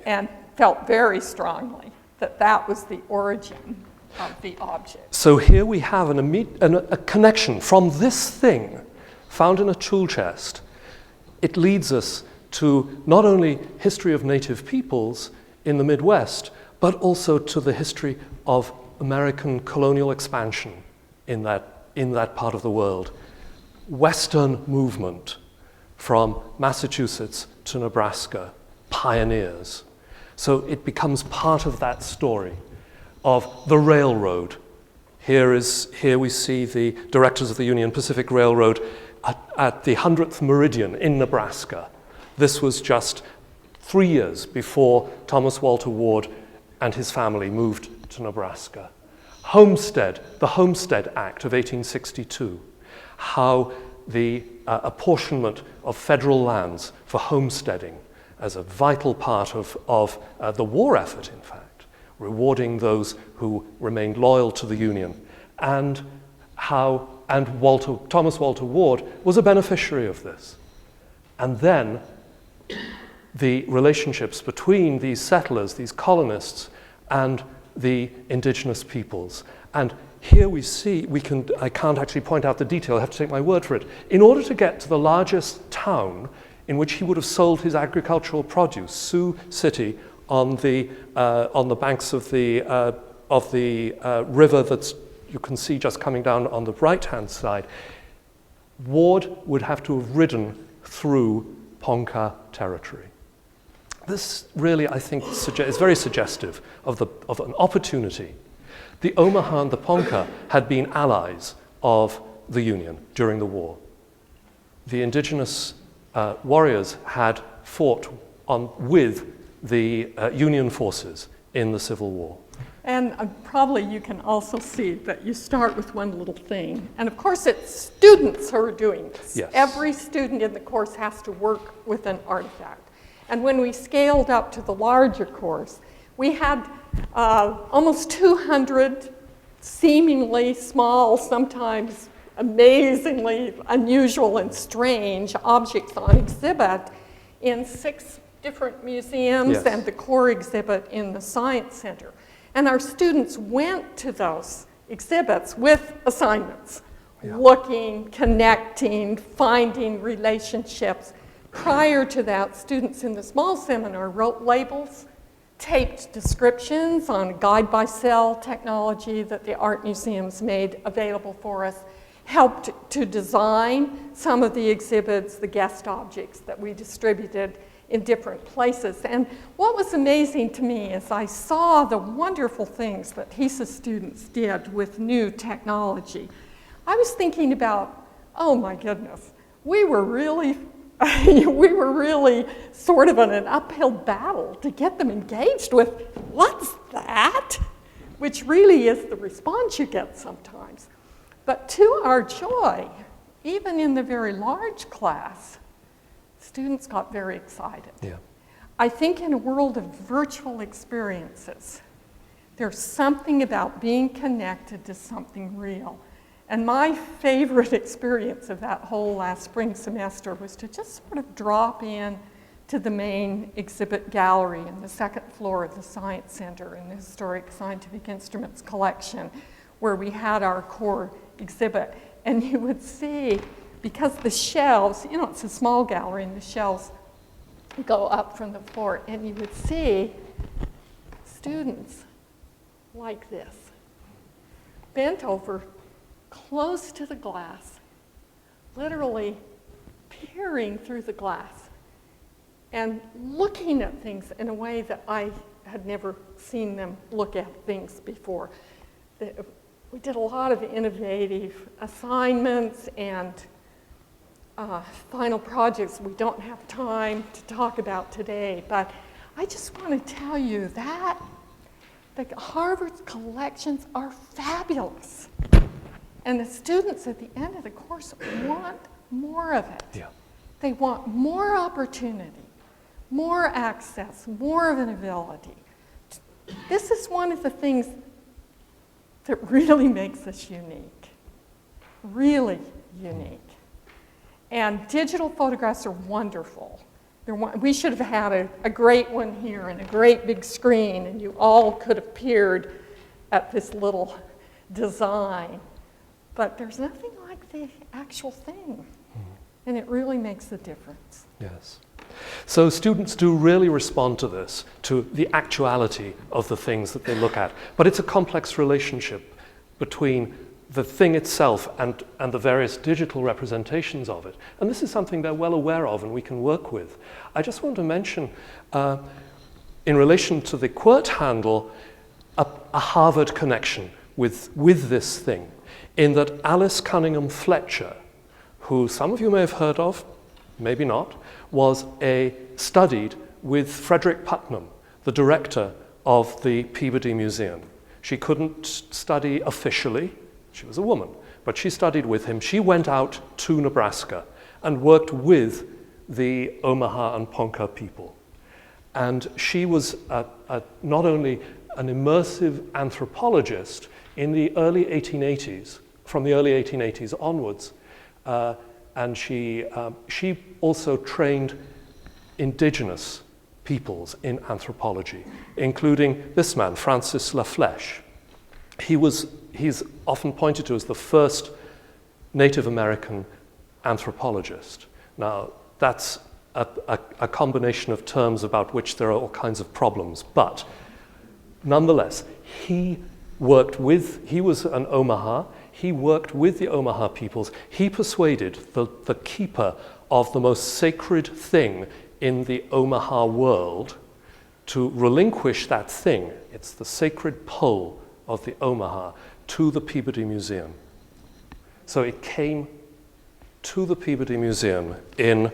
and felt very strongly that that was the origin of the object. So here we have a connection from this thing found in a tool chest. It leads us to not only history of native peoples in the Midwest, but also to the history of American colonial expansion in that part of the world. Western movement from Massachusetts to Nebraska, pioneers. So it becomes part of that story of the railroad. Here we see the directors of the Union Pacific Railroad at the 100th meridian in Nebraska. This was just 3 years before Thomas Walter Ward and his family moved to Nebraska. Homestead, the Homestead Act of 1862, how the apportionment of federal lands for homesteading as a vital part of the war effort, in fact, rewarding those who remained loyal to the Union, and how Thomas Walter Ward was a beneficiary of this. And then the relationships between these settlers, these colonists, and the indigenous peoples. And here we see, I can't actually point out the detail, I have to take my word for it. In order to get to the largest town in which he would have sold his agricultural produce, Sioux City, on the banks of the river that you can see just coming down on the right-hand side, Ward would have to have ridden through Ponca territory. This really, I think, is very suggestive of an opportunity. The Omaha and the Ponca had been allies of the Union during the war. The indigenous warriors had fought with the Union forces in the Civil War. And probably you can also see that you start with one little thing. And of course, it's students who are doing this. Yes. Every student in the course has to work with an artifact. And when we scaled up to the larger course, we had almost 200 seemingly small, sometimes amazingly unusual and strange objects on exhibit in 6 different museums. Yes. And the core exhibit in the Science Center. And our students went to those exhibits with assignments, looking, connecting, finding relationships. Prior to that, students in the small seminar wrote labels, taped descriptions on guide-by-cell technology that the art museums made available for us, helped to design some of the exhibits, the guest objects that we distributed in different places. And what was amazing to me is I saw the wonderful things that HESA students did with new technology. I was thinking about, oh my goodness, we were really sort of in an uphill battle to get them engaged with, what's that? Which really is the response you get sometimes. But to our joy, even in the very large class, students got very excited. Yeah. I think in a world of virtual experiences, there's something about being connected to something real. And my favorite experience of that whole last spring semester was to just sort of drop in to the main exhibit gallery in the 2nd floor of the Science Center in the Historic Scientific Instruments collection, where we had our core exhibit. And you would see, because the shelves, you know, it's a small gallery and the shelves go up from the floor, and you would see students like this, bent over close to the glass, literally peering through the glass and looking at things in a way that I had never seen them look at things before. We did a lot of innovative assignments and final projects we don't have time to talk about today, but I just want to tell you that the Harvard's collections are fabulous. And the students at the end of the course want more of it. Yeah. They want more opportunity, more access, more of an ability. This is one of the things that really makes us unique, really unique. And digital photographs are wonderful. We should have had a great one here and a great big screen, and you all could have peered at this little design. But there's nothing like the actual thing, and it really makes a difference. Yes. So students do really respond to this, to the actuality of the things that they look at. But it's a complex relationship between the thing itself and the various digital representations of it. And this is something they're well aware of and we can work with. I just want to mention, in relation to the QWERT handle, a Harvard connection with this thing, in that Alice Cunningham Fletcher, who some of you may have heard of, maybe not, studied with Frederick Putnam, the director of the Peabody Museum. She couldn't study officially. She was a woman, but she studied with him. She went out to Nebraska and worked with the Omaha and Ponca people. And she was not only an immersive anthropologist in the early 1880s, from the early 1880s onwards, and she also trained indigenous peoples in anthropology, including this man, Francis Laflèche. He's often pointed to as the first Native American anthropologist. Now, that's a combination of terms about which there are all kinds of problems, but nonetheless, he was an Omaha, he worked with the Omaha peoples, he persuaded the keeper of the most sacred thing in the Omaha world to relinquish that thing, it's the sacred pole of the Omaha, to the Peabody Museum. So it came to the Peabody Museum in,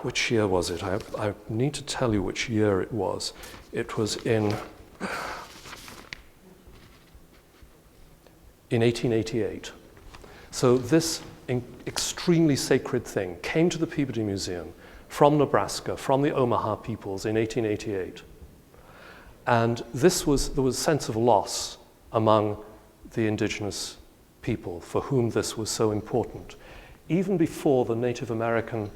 which year was it? I need to tell you which year it was. It was in in 1888. So this extremely sacred thing came to the Peabody Museum from Nebraska, from the Omaha peoples in 1888. And there was a sense of loss among the indigenous people for whom this was so important. Even before the Native American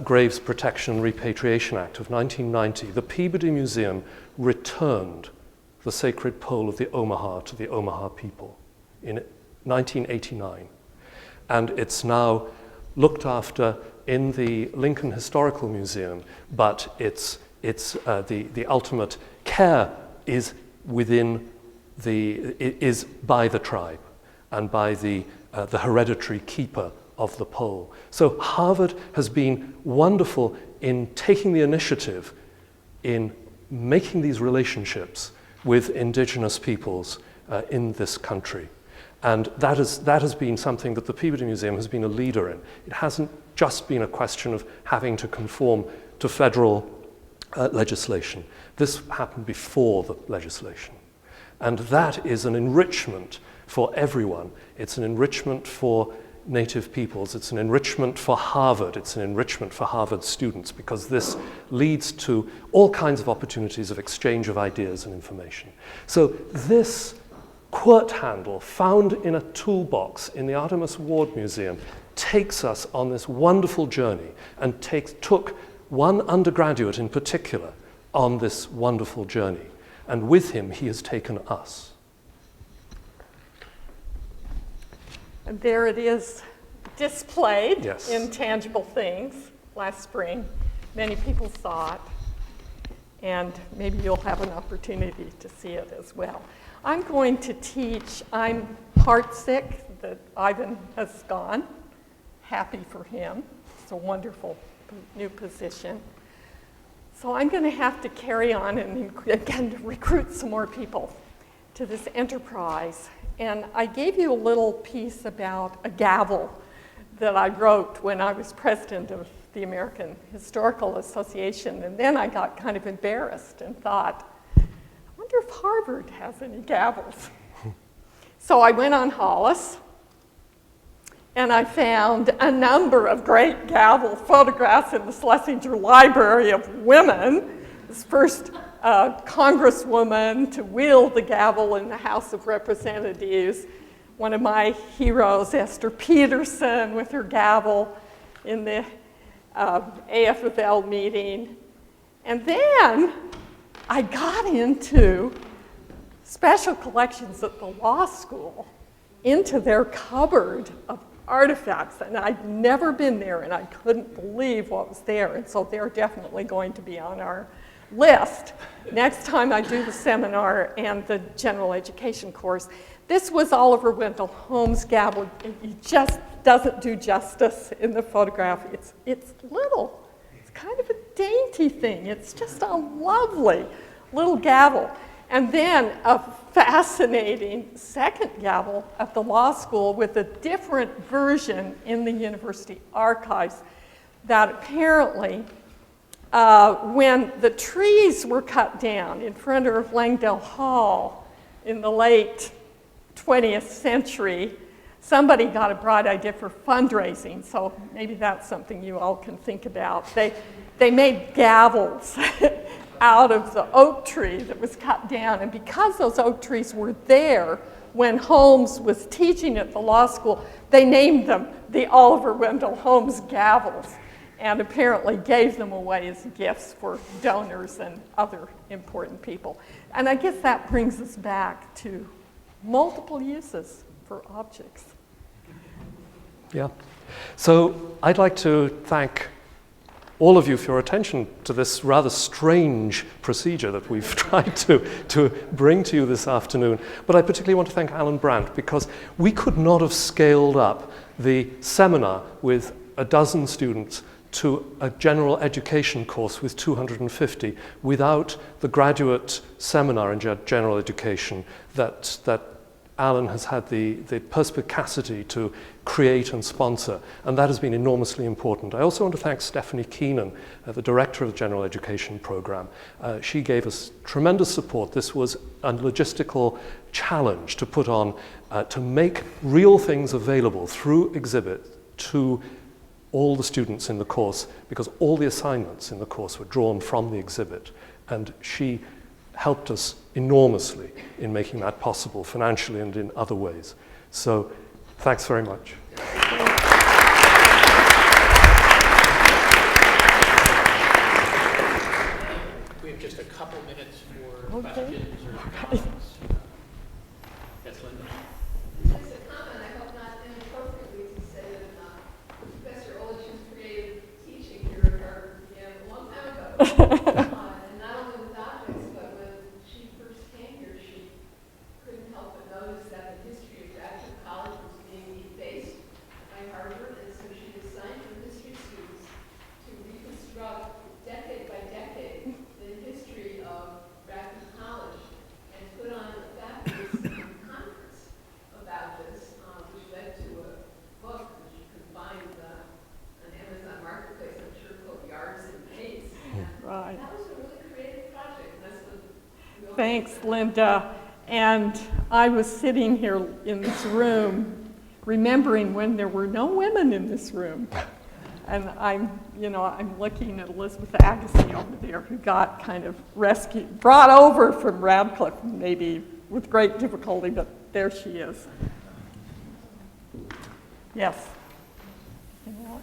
Graves Protection and Repatriation Act of 1990, the Peabody Museum returned the sacred pole of the Omaha to the Omaha people in 1989. And it's now looked after in the Lincoln Historical Museum, but the ultimate care is is by the tribe and by the hereditary keeper of the pole. So Harvard has been wonderful in taking the initiative in making these relationships with indigenous peoples in this country. And that has been something that the Peabody Museum has been a leader in. It hasn't just been a question of having to conform to federal legislation. This happened before the legislation. And that is an enrichment for everyone. It's an enrichment for Native peoples. It's an enrichment for Harvard. It's an enrichment for Harvard students, because this leads to all kinds of opportunities of exchange of ideas and information. So this quirt handle found in a toolbox in the Artemus Ward Museum takes us on this wonderful journey and took one undergraduate in particular on this wonderful journey. And with him, he has taken us. And there it is, displayed Yes. in tangible things last spring. Many people saw it, and maybe you'll have an opportunity to see it as well. I'm going to teach. I'm heartsick that Ivan has gone. Happy for him. It's a wonderful new position. So I'm going to have to carry on and again recruit some more people to this enterprise. And I gave you a little piece about a gavel that I wrote when I was president of the American Historical Association. And then I got kind of embarrassed and thought, I wonder if Harvard has any gavels. So I went on Hollis, and I found a number of great gavel photographs in the Schlesinger Library of women. This first congresswoman to wield the gavel in the House of Representatives. One of my heroes, Esther Peterson, with her gavel in the AFL meeting. And then I got into special collections at the law school, into their cupboard of artifacts, and I'd never been there, and I couldn't believe what was there, and so they're definitely going to be on our list next time I do the seminar and the general education course. This was Oliver Wendell Holmes' gavel. It just doesn't do justice in the photograph. It's little. It's kind of a dainty thing. It's just a lovely little gavel. And then a fascinating second gavel at the law school with a different version in the university archives that apparently when the trees were cut down in front of Langdale Hall in the late 20th century, somebody got a bright idea for fundraising, so maybe that's something you all can think about. They made gavels out of the oak tree that was cut down, and because those oak trees were there when Holmes was teaching at the law school, they named them the Oliver Wendell Holmes gavels, and apparently gave them away as gifts for donors and other important people. And I guess that brings us back to multiple uses for objects. Yeah. So I'd like to thank all of you for your attention to this rather strange procedure that we've tried to bring to you this afternoon. But I particularly want to thank Alan Brandt, because we could not have scaled up the seminar with a dozen students to a general education course with 250 without the graduate seminar in general education that Alan has had the perspicacity to create and sponsor, and that has been enormously important. I also want to thank Stephanie Keenan, the director of the General Education Program. She gave us tremendous support. This was a logistical challenge to put on, to make real things available through exhibit to all the students in the course, because all the assignments in the course were drawn from the exhibit, and she helped us enormously in making that possible financially and in other ways. So thanks very much. We have just a couple minutes for questions or comments. Yes, Linda. Just a comment, I hope not inappropriately, to say that Professor Olich's creative teaching here at Harvard began a long time ago. And not only with objects, but when she first came here, she couldn't help but notice that the history of graduate college was being effaced by Harvard, and so she assigned her history students to reconstruct decade by decade the history of graduate college and put on a faculty conference about this, which led to a book which you can find on Amazon Marketplace, I'm sure, called Yards and Maze. Right. That was a really creative project. And that's what we all Thanks, Linda. And I was sitting here in this room remembering when there were no women in this room. And I'm looking at Elizabeth Agassiz over there, who got kind of rescued, brought over from Radcliffe, maybe with great difficulty, but there she is. Yes. Anything else?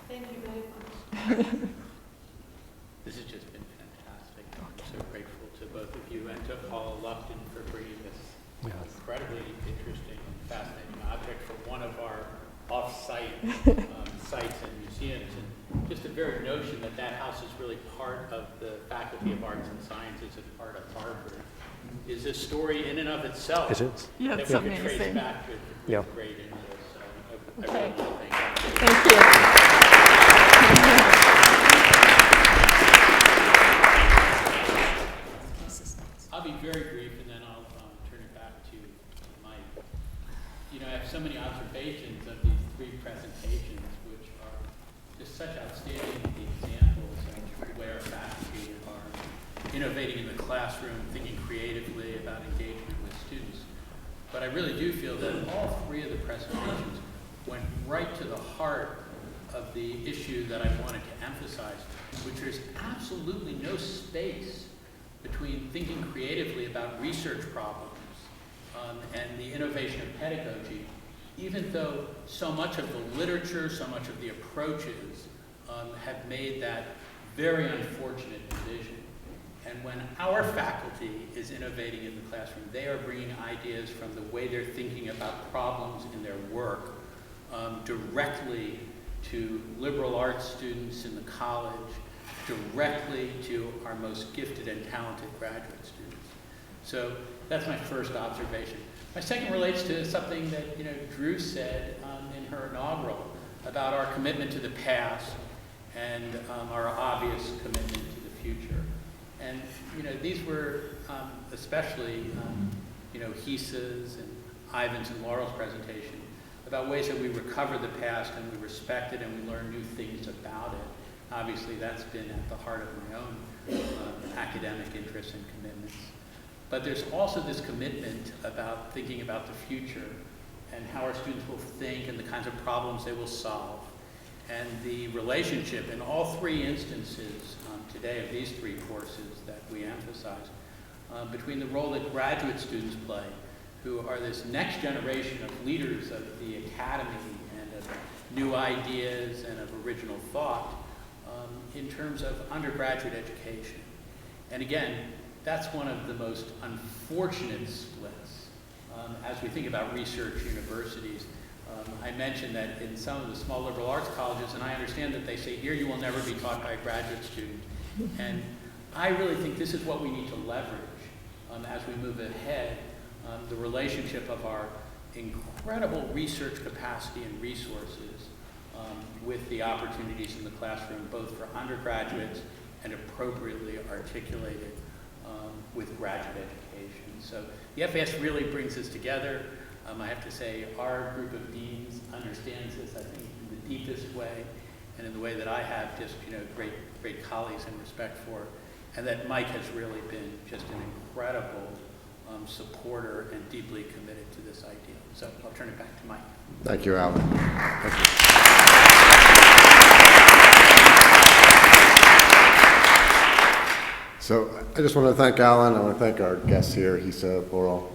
Thank you very much. This has just been fantastic. I'm so grateful to both of you and to Paula Lupton for bringing this incredibly interesting and fascinating object from one of our off-site sites and museums. And just the very notion that that house is really part of the Faculty of Arts and Sciences and part of Harvard is a story in and of itself. It is. Yeah, that it's we could amazing. trace back with great interest. So I really want to thank you. Thank you. I'll be very brief, and then I'll turn it back to Mike. I have so many observations of these three presentations, which are just such outstanding examples of the way our faculty are innovating in the classroom, thinking creatively about engagement with students. But I really do feel that all three of the presentations went right to the heart of the issue that I wanted to emphasize, which is absolutely no space between thinking creatively about research problems and the innovation of pedagogy, even though so much of the literature, so much of the approaches have made that very unfortunate division. And when our faculty is innovating in the classroom, they are bringing ideas from the way they're thinking about problems in their work directly to liberal arts students in the college, directly to our most gifted and talented graduate students. So that's my first observation. My second relates to something that Drew said in her inaugural about our commitment to the past and our obvious commitment to the future. And these were especially Hisa's and Ivan's and Laurel's presentation about ways that we recover the past and we respect it and we learn new things about it. Obviously, that's been at the heart of my own academic interests and commitments. But there's also this commitment about thinking about the future and how our students will think and the kinds of problems they will solve. And the relationship in all three instances today of these three courses that we emphasize between the role that graduate students play, who are this next generation of leaders of the academy and of new ideas and of original thought, in terms of undergraduate education. And again, that's one of the most unfortunate splits as we think about research universities. I mentioned that in some of the small liberal arts colleges, and I understand that they say, here you will never be taught by a graduate student. And I really think this is what we need to leverage as we move ahead, the relationship of our incredible research capacity and resources with the opportunities in the classroom, both for undergraduates and appropriately articulated with graduate education. So the FAS really brings us together. I have to say our group of deans understands this, I think, in the deepest way, and in the way that I have just, great colleagues and respect for, and that Mike has really been just an incredible supporter and deeply committed to this idea. So I'll turn it back to Mike. Thank you, Alan. Thank you. So I just want to thank Alan. I want to thank our guests here, Hisa, Laurel,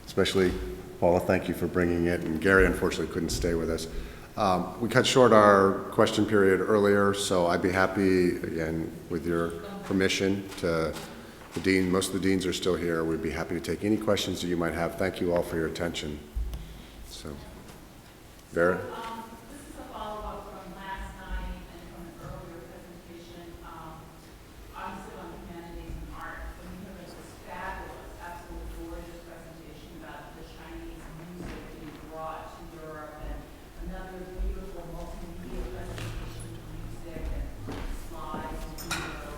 especially Paula. Thank you for bringing it. And Gary, unfortunately, couldn't stay with us. We cut short our question period earlier, so I'd be happy, again, with your permission, to the dean. Most of the deans are still here. We'd be happy to take any questions that you might have. Thank you all for your attention. So, Vera? This is a follow-up from last night and from an earlier presentation. I'm still on humanities and art. When we heard this fabulous, absolutely gorgeous presentation about the Chinese music being brought to Europe, and another beautiful multimedia presentation of music and slides and video.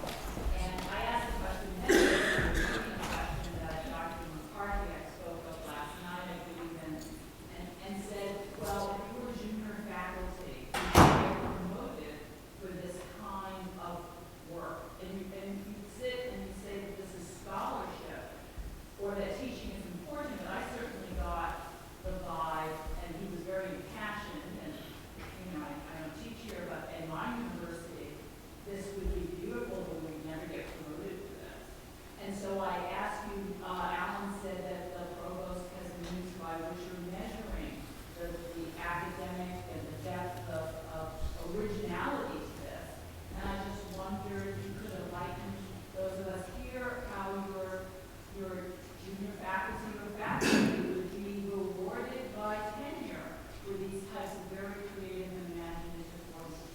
And I asked a question, question that Dr. McCarthy spoke of last night, I believe, and said, well, if you were junior faculty, you get promoted for this kind of work. And you sit and you say that this is scholarship, or that teaching is important, but I certainly got the vibe, and he was very impassioned, and I don't teach here, but in my university, this would be beautiful, but we'd never get promoted for this. And so I asked you, Alan said that the provost has a means by which you're measuring the academic and the depth of originality to this. And I just wondered if you could enlighten those of us here how your junior faculty or faculty would be rewarded by tenure for these types of very creative and imaginative forms of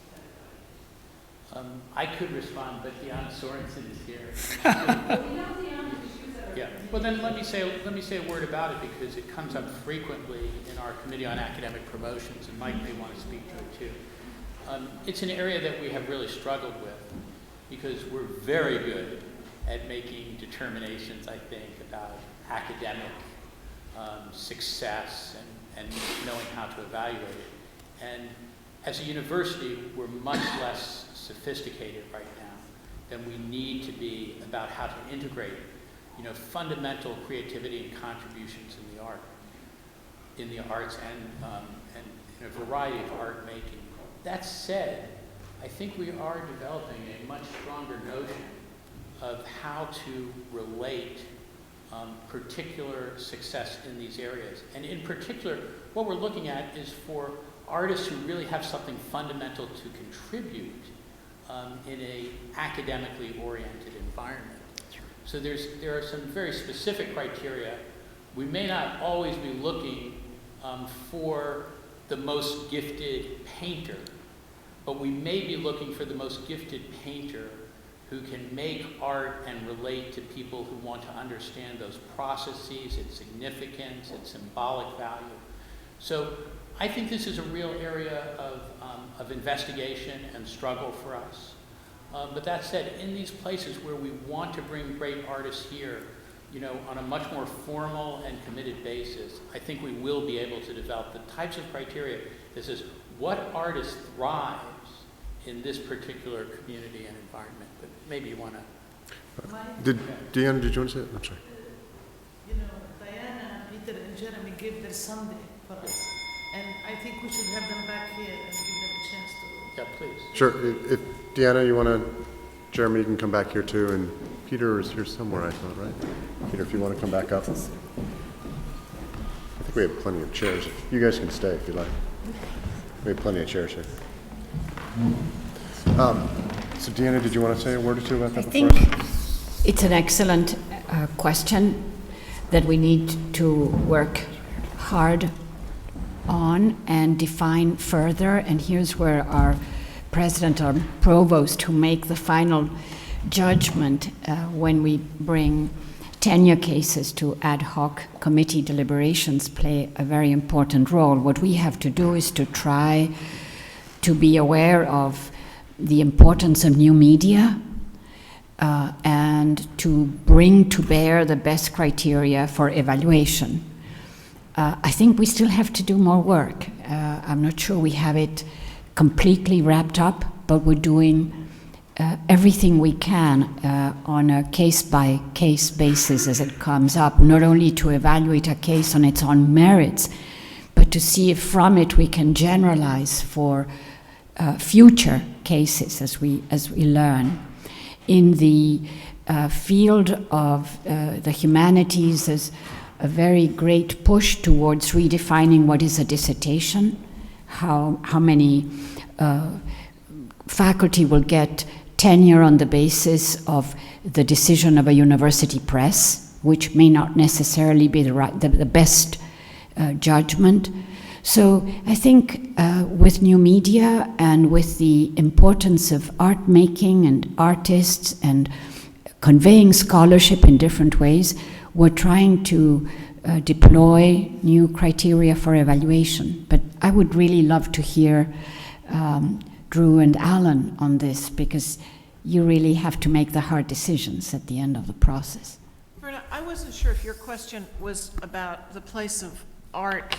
pedagogy. I could respond, but Deanna Sorensen is here. Well, we know Deanna's issues that are. Yeah. Well, then let me say a word about it, because it comes up frequently in our Committee on Academic Promotions, and Mike may want to speak to it too. It's an area that we have really struggled with, because we're very good at making determinations, I think, about academic success and knowing how to evaluate it. And as a university, we're much less sophisticated right now than we need to be about how to integrate, fundamental creativity and contributions in the arts and in a variety of art making. That said, I think we are developing a much stronger notion of how to relate particular success in these areas. And in particular, what we're looking at is for artists who really have something fundamental to contribute in a academically oriented environment. So there are some very specific criteria. We may not always be looking for the most gifted painter, but we may be looking for the most gifted painter who can make art and relate to people who want to understand those processes, its significance, its symbolic value. So I think this is a real area of investigation and struggle for us. But that said, in these places where we want to bring great artists here, on a much more formal and committed basis, I think we will be able to develop the types of criteria that says what artist thrives in this particular community and environment. But maybe you want to. Deanna, did you want to say it? I'm sorry. Diana, Peter, and Jeremy gave their Sunday for us, and I think we should have them back here and give them a chance to. Yeah, please. Sure. If Deanna, you want to, Jeremy, you can come back here too, and Peter is here somewhere, I thought, right? Peter, if you want to come back up. I think we have plenty of chairs. You guys can stay if you like. We have plenty of chairs here. So Deanna, did you want to say a word or two about that before? I think it's an excellent question that we need to work hard on and define further. And here's where our president or provost, who make the final judgment when we bring tenure cases to ad hoc committee deliberations, play a very important role. What we have to do is to try to be aware of the importance of new media and and to bring to bear the best criteria for evaluation. I think we still have to do more work. I'm not sure we have it completely wrapped up, but we're doing everything we can on a case-by-case basis as it comes up, not only to evaluate a case on its own merits, but to see if from it we can generalize for future cases as we learn. In the field of the humanities, there's a very great push towards redefining what is a dissertation, how many faculty will get tenure on the basis of the decision of a university press, which may not necessarily be the best judgment. So I think with new media and with the importance of art making and artists and conveying scholarship in different ways, we're trying to deploy new criteria for evaluation. But I would really love to hear Drew and Alan on this, because you really have to make the hard decisions at the end of the process. Verna, I wasn't sure if your question was about the place of art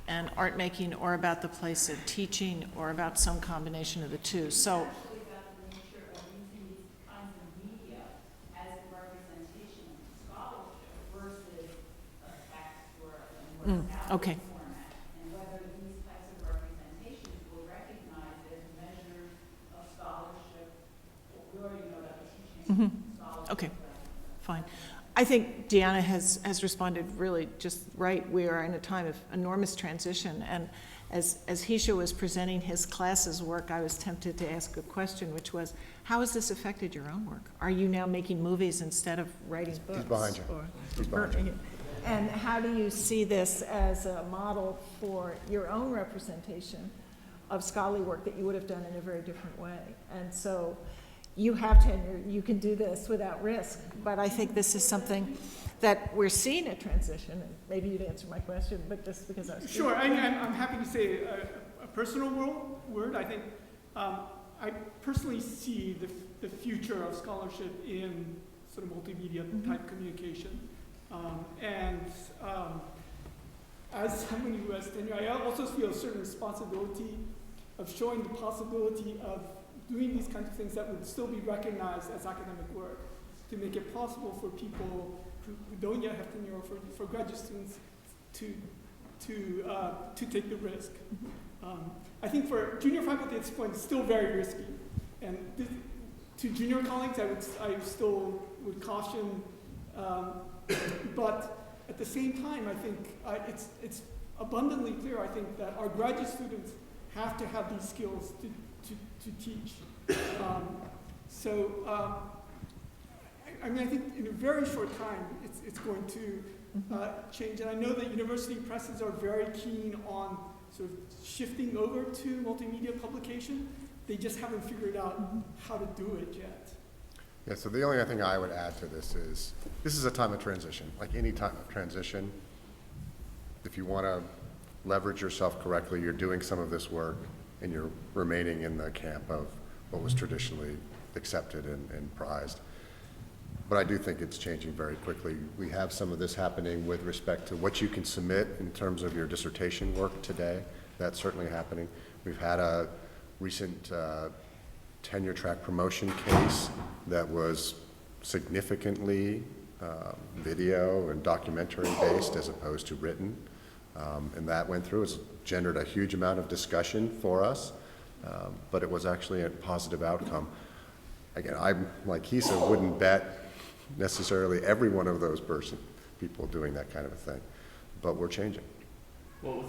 and art making, or about the place of teaching, or about some combination of the two. So. Okay. And whether these types of representations were recognized as measures of scholarship. We already know about the teaching scholarship. Okay, fine. I think Deanna has responded really just right. We are in a time of enormous transition, and as Hisha was presenting his class's work, I was tempted to ask a question, which was, how has this affected your own work? Are you now making movies instead of writing books? He's behind you. He's behind you. And how do you see this as a model for your own representation of scholarly work that you would have done in a very different way? And so you have tenure, you can do this without risk, but I think this is something that we're seeing a transition, and maybe you'd answer my question, but just because I was Sure, I'm happy to say a personal word. I think I personally see the future of scholarship in sort of multimedia type communication. As someone who has tenure, I also feel a certain responsibility of showing the possibility of doing these kinds of things that would still be recognized as academic work, to make it possible for people who don't yet have tenure, or for graduate students to take the risk. I think for junior faculty at this point, it's still very risky. And to junior colleagues, I still would caution. But at the same time, I think it's abundantly clear, I think, that our graduate students have to have these skills to teach. I mean, I think in a very short time, it's going to change. And I know that university presses are very keen on sort of shifting over to multimedia publication. They just haven't figured out how to do it yet. Yeah, so the only thing I would add to this is a time of transition. Like any time of transition, if you want to leverage yourself correctly, you're doing some of this work and you're remaining in the camp of what was traditionally accepted and prized. But I do think it's changing very quickly. We have some of this happening with respect to what you can submit in terms of your dissertation work today. That's certainly happening. We've had a recent tenure track promotion case that was significantly video and documentary based as opposed to written. And that went through. It's gendered a huge amount of discussion for us, but it was actually a positive outcome. Again, I'm like Hisa, wouldn't bet necessarily every one of those people doing that kind of a thing, but we're changing. What was